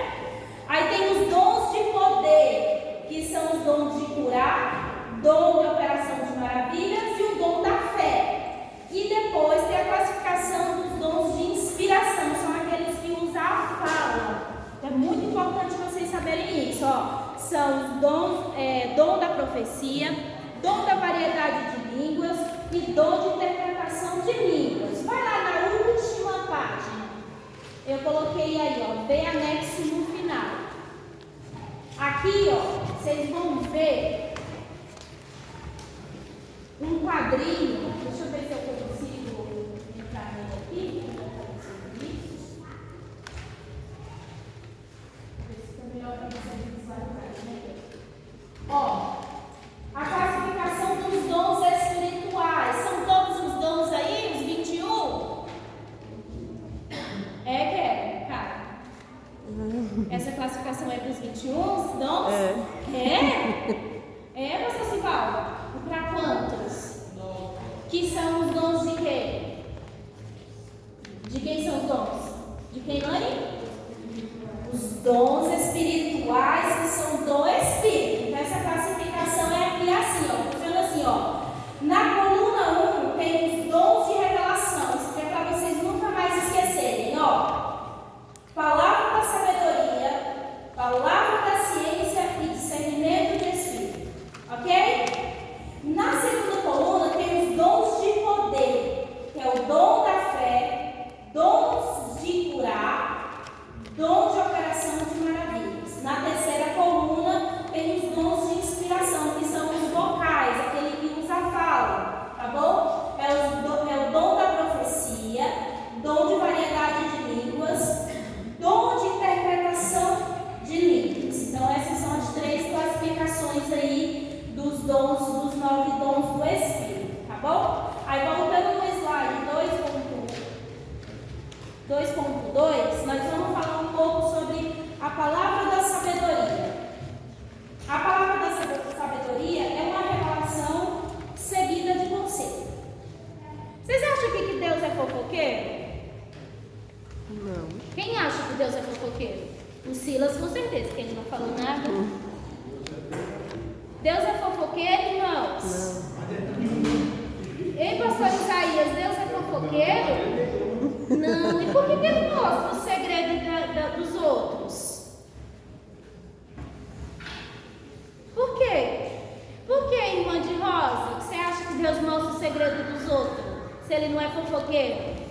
Aí tem os dons de poder, que são os dons de curar, dom de operação de maravilhas e o dom da fé. E depois tem a classificação dos dons de inspiração, são aqueles que usam a fala. É muito importante vocês saberem isso, ó. São os dons, dom da profecia, dom da variedade de línguas e dom de interpretação de línguas. Vai lá na última página. Eu coloquei aí, ó, vê anexo no final. Aqui, ó, vocês vão ver um quadrinho. Deixa eu ver se eu consigo entrar nele aqui. Fica melhor para vocês visualizarem, né? Ó, a classificação dos dons espirituais. São todos os dons aí, os 21? Cara. Essa classificação é dos 21, os dons? É, pastor Sivaldo? Para quantos? Que são os dons de quê? De quem são os dons? De quem, Lani? Os dons espirituais, que são do Espírito. Então, essa classificação é aqui assim, ó. Funciona assim, ó. Na coluna 1 tem os dons de revelação. Isso aqui é para vocês nunca mais esquecerem, ó. Palavra da sabedoria, palavra da ciência e discernimento de Espírito. Ok? Na segunda coluna tem os dons de poder, que é o dom da fé, dons de curar, dom de operação de maravilhas. Na terceira coluna tem os dons de inspiração, que são os vocais, aquele que usa a fala, tá bom? É o dom da profecia, dom de variedade de línguas, dom de interpretação de línguas. Então essas são as 3 classificações aí dos dons, dos 9 dons do Espírito, tá bom? Aí voltando no slide 2.2, nós vamos falar um pouco sobre a palavra da sabedoria. A palavra da sabedoria é uma revelação seguida de conselho. Vocês acham que Deus é fofoqueiro? Não. Quem acha que Deus é fofoqueiro? O Silas, com certeza, que ele não falou nada. Deus é fofoqueiro, irmãos? Não. Ei, pastor Isaías, Deus é fofoqueiro? Não. E por que ele mostra o segredo dos outros? Por quê? Por que, irmã de Rosa, que você acha que Deus mostra o segredo dos outros, se ele não é fofoqueiro?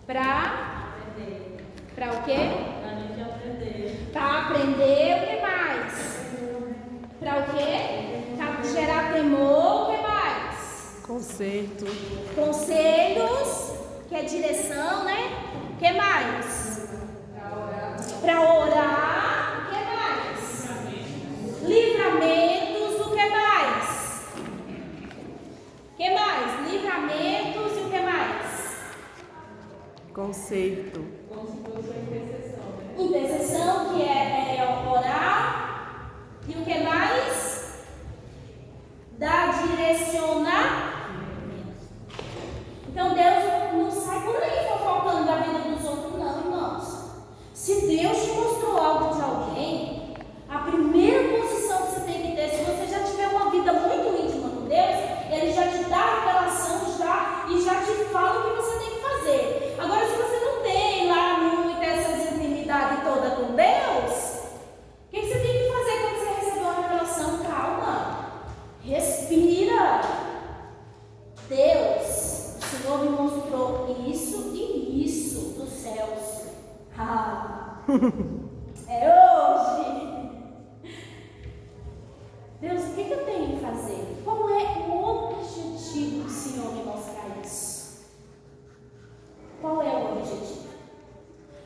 Pra o quê? Pra aprender, o que mais? Pra o quê? Pra gerar temor, o que mais? Conserto. Conselhos, que é direção, né? O que mais? Pra orar, o que mais? Livramentos, o que mais? O que mais? Livramentos e o que mais? Conserto. Intercessão, que é orar. E o que mais? Dar direcionar. Então Deus não sai por aí fofocando da vida dos outros, não, irmãos. Se Deus te mostrou algo de alguém, a primeira posição que você tem que ter, se você já tiver uma vida muito íntima com Deus, Ele já te dá a revelação e já te fala o que você tem que fazer. Agora, se você não tem lá muita essa intimidade toda com Deus, o que você tem que fazer quando você recebeu a revelação? Calma, respira. Deus, o Senhor me mostrou isso e isso dos céus. É hoje. Deus, o que eu tenho que fazer? Qual é o objetivo do Senhor me mostrar isso? Qual é o objetivo?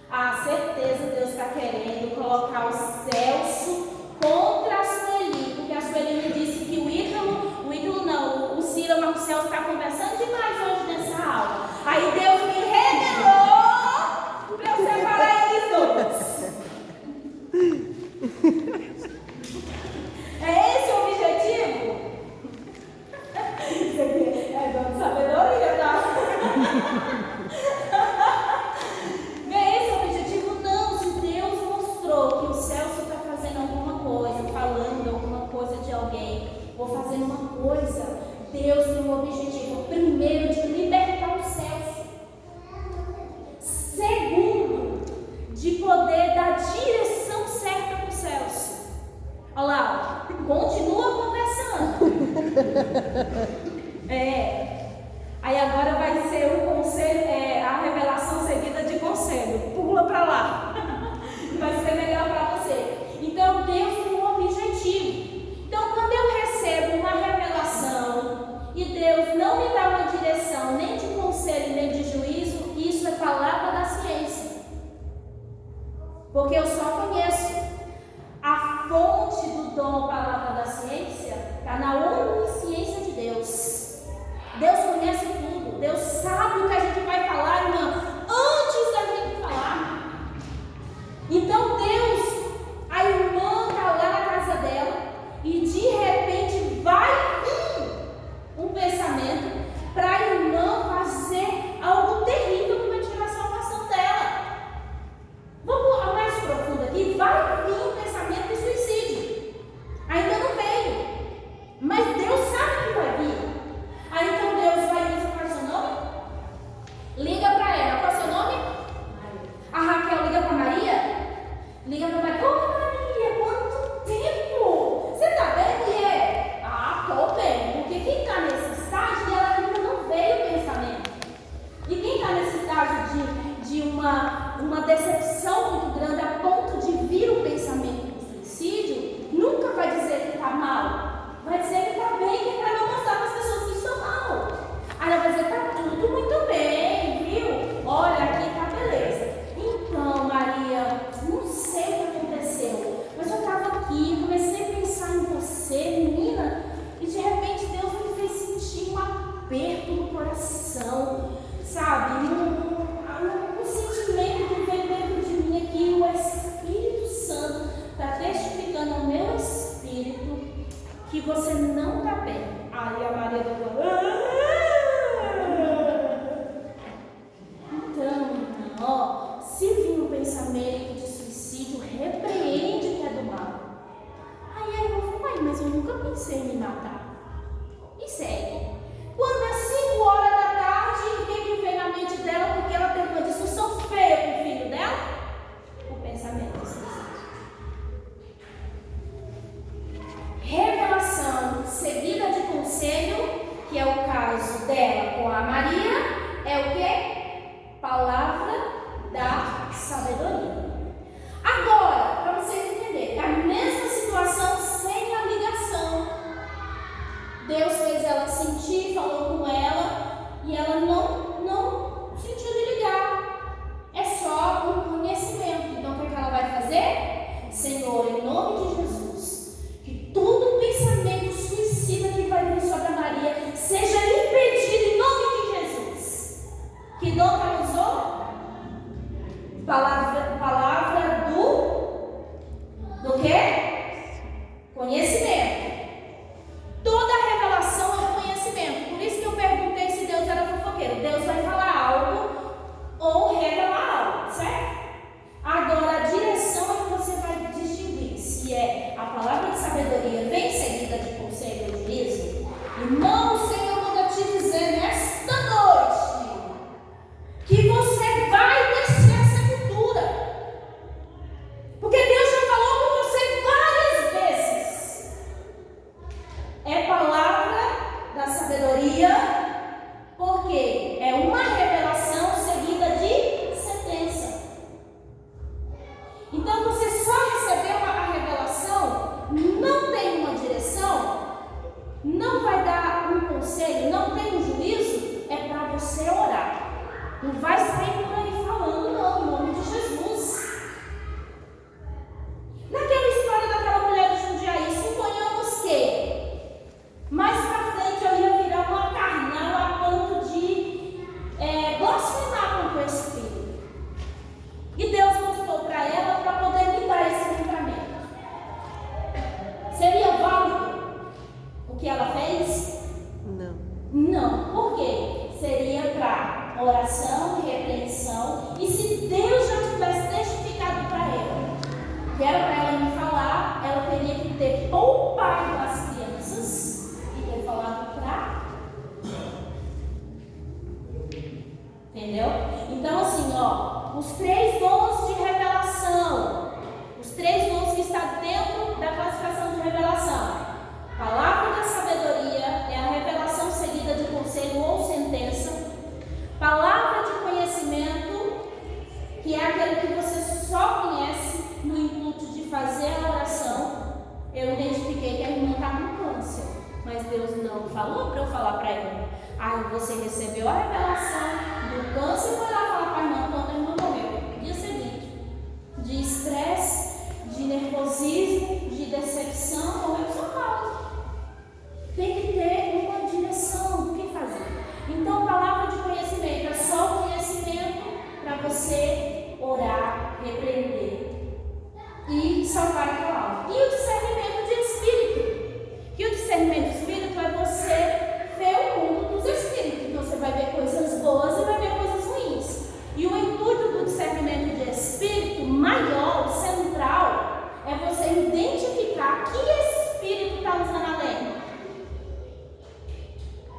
Ah, certeza Deus está querendo colocar o Celso contra a Sueli, porque a Sueli me disse que o Ciro Marcel está conversando demais hoje nessa aula. Aí Deus me revelou para eu separar eles dois. É esse o objetivo? Isso aqui é dom de sabedoria, tá? Não é esse o objetivo? Não. Se Deus mostrou que o Celso está fazendo alguma coisa, falando alguma coisa de alguém, ou fazendo uma coisa, Deus tem o objetivo, primeiro, de libertar o Celso. Segundo, de poder dar direção certa para o Celso. Olha lá, continua conversando. Aí agora vai ser o conselho, a revelação seguida de conselho. Pula para lá. Vai ser melhor para você. Então Deus tem um objetivo. Então quando eu recebo uma revelação e Deus não me dá uma direção nem de conselho nem de juízo, isso é palavra da ciência. Porque eu só conheço. A fonte do dom palavra da ciência está na onisciência de Deus. Deus conhece tudo. Deus sabe o que a gente vai falar, irmã, antes da gente falar. Então Deus, a irmã está lá na casa dela e de repente vai vir um pensamento para a irmã fazer algo terrível que vai tirar a salvação dela. Vamos ao mais profundo aqui. Vai vir um pensamento de suicídio. Ainda não veio, mas Deus sabe que vai vir. Aí então Deus vai usar qual é o seu nome? Liga para ela. Qual é o seu nome? A Raquel liga para Maria? Liga para Maria. Ô Maria, quanto tempo! Você tá bem, mulher? Ah, tô bem. Porque quem está nesse estágio, ela ainda não veio o pensamento. E quem está nesse estágio de uma decepção muito grande a ponto de vir o pensamento do suicídio, nunca vai dizer que está mal. Vai dizer que está bem, que é para não mostrar para as pessoas que estão mal. Aí ela vai dizer, está tudo muito bem, viu? Olha, aqui está beleza. Então, Maria, não sei o que aconteceu, mas eu estava aqui, comecei a pensar em você, menina, e de repente Deus me fez sentir um aperto no coração, sabe? Um sentimento que veio dentro de mim aqui, o Espírito Santo está testificando ao meu espírito que você não está bem. Aí a Maria falou, então, se vir um pensamento de suicídio, repreende, que é sem me matar. E segue. Quando é 5 horas da tarde, o que vem na mente dela? Porque ela teve uma discussão feia com o filho dela? O pensamento esquisito. Revelação seguida de conselho, que é o caso dela com a Maria, é o que? Palavra da sabedoria. Agora, para vocês entenderem, a mesma situação sem a ligação. Deus fez ela sentir, falou com ela, e ela não sentiu de ligar. É só um conhecimento. Então, o que ela vai fazer? Senhor, em nome de Jesus, que todo pensamento suicida que vai vir sobre a Maria seja impedido em nome de Jesus. Que dom que ela usou? Palavra do quê? Conhecimento. Toda revelação é conhecimento. Por isso que eu perguntei se Deus era fofoqueiro. Deus vai falar algo ou revelar algo, certo? Agora, a direção é que você vai distinguir se é a palavra de sabedoria vem seguida de conselho ou juízo. Irmão, o Senhor manda te dizer nesta noite que você vai descer a sepultura. Porque Deus já falou com você várias vezes. É palavra da sabedoria, porque é uma revelação seguida de sentença. Então você só recebeu a revelação, não tem uma direção, não vai dar um conselho, não tem um juízo, é para você orar. Não vai sair por aí falando, não, em nome de Jesus. Naquela história daquela mulher de Jundiaí, suponhamos que mais pra frente eu ia virar uma carnal a ponto de blasfemar contra o Espírito. E Deus mostrou para ela para poder me dar esse livramento. Seria válido o que ela fez? Não. Não. Por quê? Seria para oração e repreensão. E se Deus já tivesse testificado para ela, que era para ela me falar, ela teria que ter poupado as crianças e ter falado para. Entendeu? Então, assim, os 3 dons de revelação, os 3 dons que estão dentro da classificação de revelação. Palavra da sabedoria é a revelação seguida de conselho ou sentença. Palavra de conhecimento, que é aquele que você só conhece no intuito de fazer a oração. Eu identifiquei que a irmã está com câncer, mas Deus não falou para eu falar para ela. Você recebeu a revelação do câncer e foi lá falar para a irmã quando a irmã morreu. Dia seguinte, de estresse, de nervosismo, de decepção, morreu por sua causa. Tem que ter uma direção do que fazer. Então, palavra de conhecimento é só o conhecimento para você orar, repreender e salvar aquela alma. E o discernimento de espírito. Que o discernimento de espírito é você ver o mundo dos espíritos. Então, você vai ver coisas boas e vai ver coisas ruins. E o intuito do discernimento de espírito maior, central, é você identificar que espírito está usando a lei.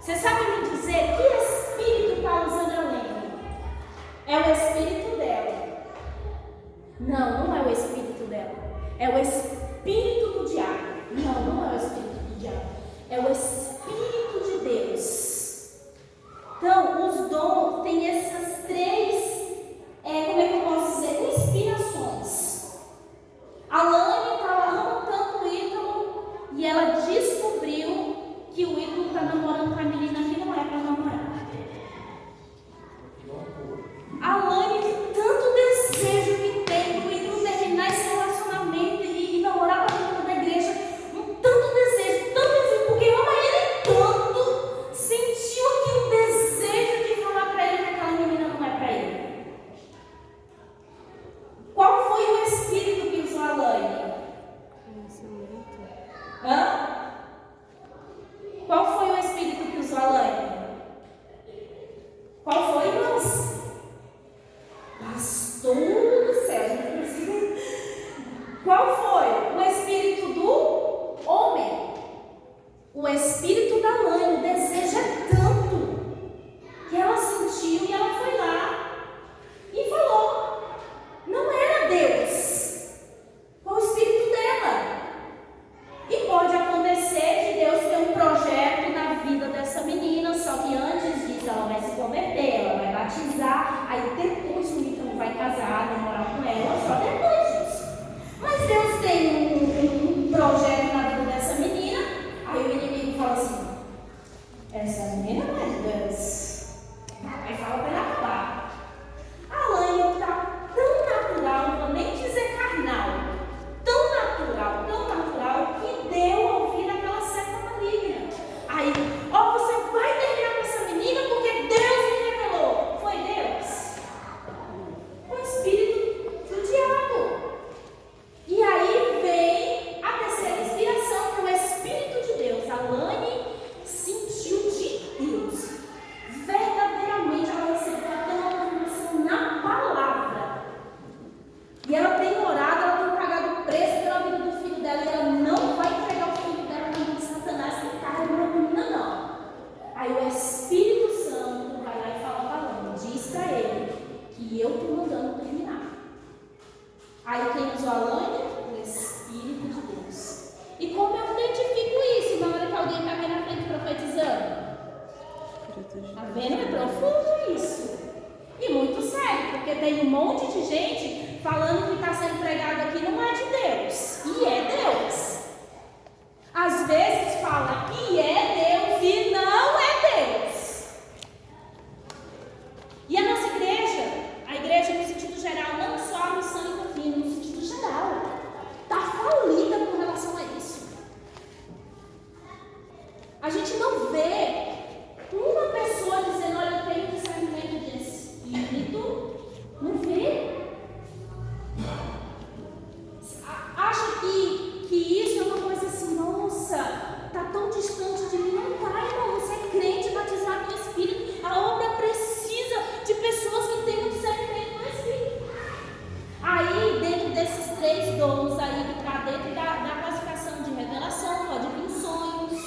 Você sabe me dizer que espírito está usando a lei? É o espírito dela. Não é o espírito dela. É o espírito do diabo. Não é o espírito do diabo. É o espírito de Deus. Então, os dons têm essas 3, como é que eu posso dizer? Inspirações. A Lani estava arrancando o Ítalo e ela descobriu que o Ítalo está namorando com a menina que não é para namorar. A Lani, tanto desejo que tem do Ítalo terminar esse relacionamento e namorar com a menina da igreja, tanto desejo, porque ama ele tanto, sentiu aqui um desejo de falar para ele que aquela menina não é para ele. Qual foi o espírito que usou a Lani? Qual foi o espírito que usou a Lani? Qual foi, irmãos? Pastor do céu, gente. Qual foi? O espírito do homem. Tá vendo? É profundo isso. E muito sério, porque tem um monte de gente falando que está sendo pregado aqui não é de Deus. E é Deus. Às vezes fala que é Deus e não é Deus. E a nossa igreja, a igreja no sentido geral, não só a missão e confino, no sentido geral, está falida com relação a isso. A gente não vê uma pessoa dizendo, olha, eu tenho discernimento de espírito. Não vê. Acha que isso é uma coisa assim, nossa, está tão distante de mim. Não está, irmão. Você é crente batizado no Espírito. A obra precisa de pessoas que tenham discernimento no Espírito. Aí, dentro desses 3 dons aí, que está dentro da classificação de revelação, pode vir sonhos.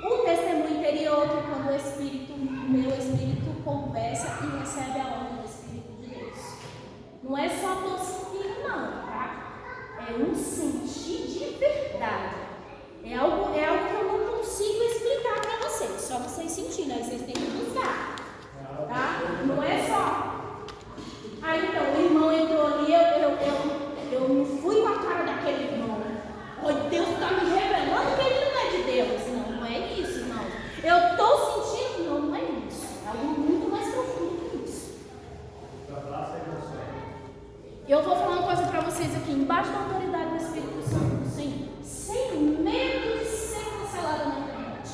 O testemunho interior, que é quando o meu espírito conversa e recebe a ordem do Espírito de Deus. Não é só tô sentindo, não, tá? É um sentir de verdade. É algo que eu não consigo explicar para vocês. Só vocês sentindo, aí vocês têm que buscar. Tá? Não é só. Aí então, o irmão entrou ali, eu não fui com a cara daquele irmão. Oh, Deus está me revelando que ele não é de Deus. Não é isso, não. Eu estou sentindo, não é isso. É algo muito mais profundo que isso. Eu vou falar uma coisa para vocês aqui, embaixo da autoridade do Espírito Santo do Senhor, sem medo de ser cancelada na internet.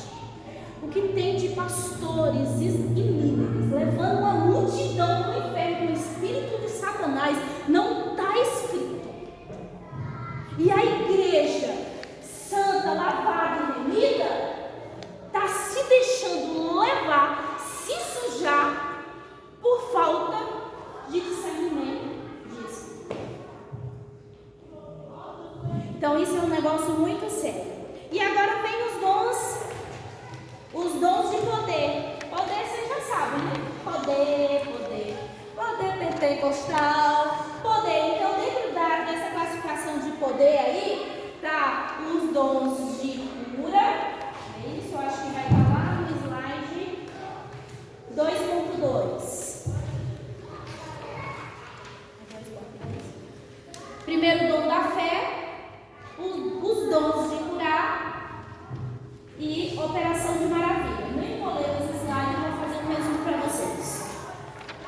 O que tem de pastores e líderes levando uma multidão no inferno, no espírito de Satanás, não está escrito. E a igreja santa, lavada e remida, está se deixando levar, se sujar, por falta de discernimento disso. Então isso é um negócio muito sério. E agora vem os dons de poder. Poder vocês já sabem, né? Poder pentecostal, poder. Então dentro dessa classificação de poder aí, tá os dons de cura. É isso, eu acho que vai estar lá no slide 2.2. Primeiro dom da fé, os dons de curar e operação de maravilha. Não encolheu esse slide, eu vou fazer um resumo para vocês.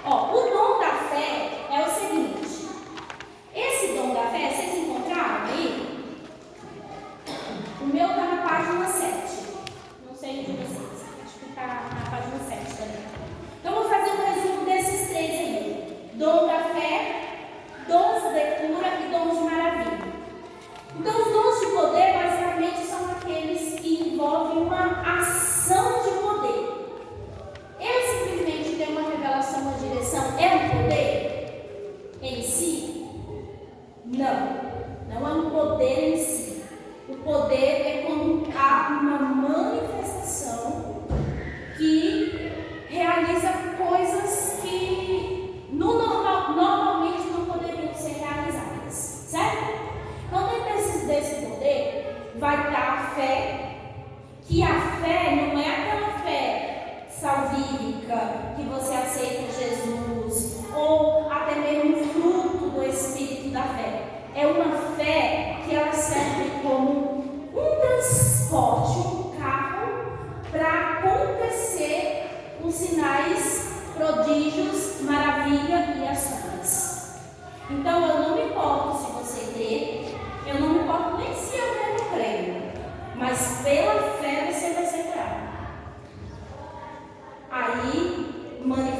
Ó, o dom da fé é o seguinte. Esse dom da fé, vocês encontraram aí? O meu está na página 7. Não sei de vocês. Acho que está na página 7 também. Então, eu vou fazer um resumo desses 3 aí. Dom da fé, dons de cura e dons de maravilha. Então, os dons de poder, basicamente, são aqueles que envolvem uma ação de poder. Eu simplesmente ter uma revelação, uma direção, é um poder em si? Não é um poder em si. O poder é quando há uma manifestação que realiza coisas que normalmente não poderiam ser realizadas, certo? Então, dentro desse poder vai estar a fé, que a fé não é aquela fé salvífica que você aceita Jesus, ou até mesmo fruto do Espírito da fé. É uma fé que ela serve como um transporte, um carro, para acontecer os sinais, prodígios, maravilha e ações. Então eu não me importo se você crê, eu não me importo nem se eu mesmo creio, mas pela fé você vai ser curado. Aí manifesta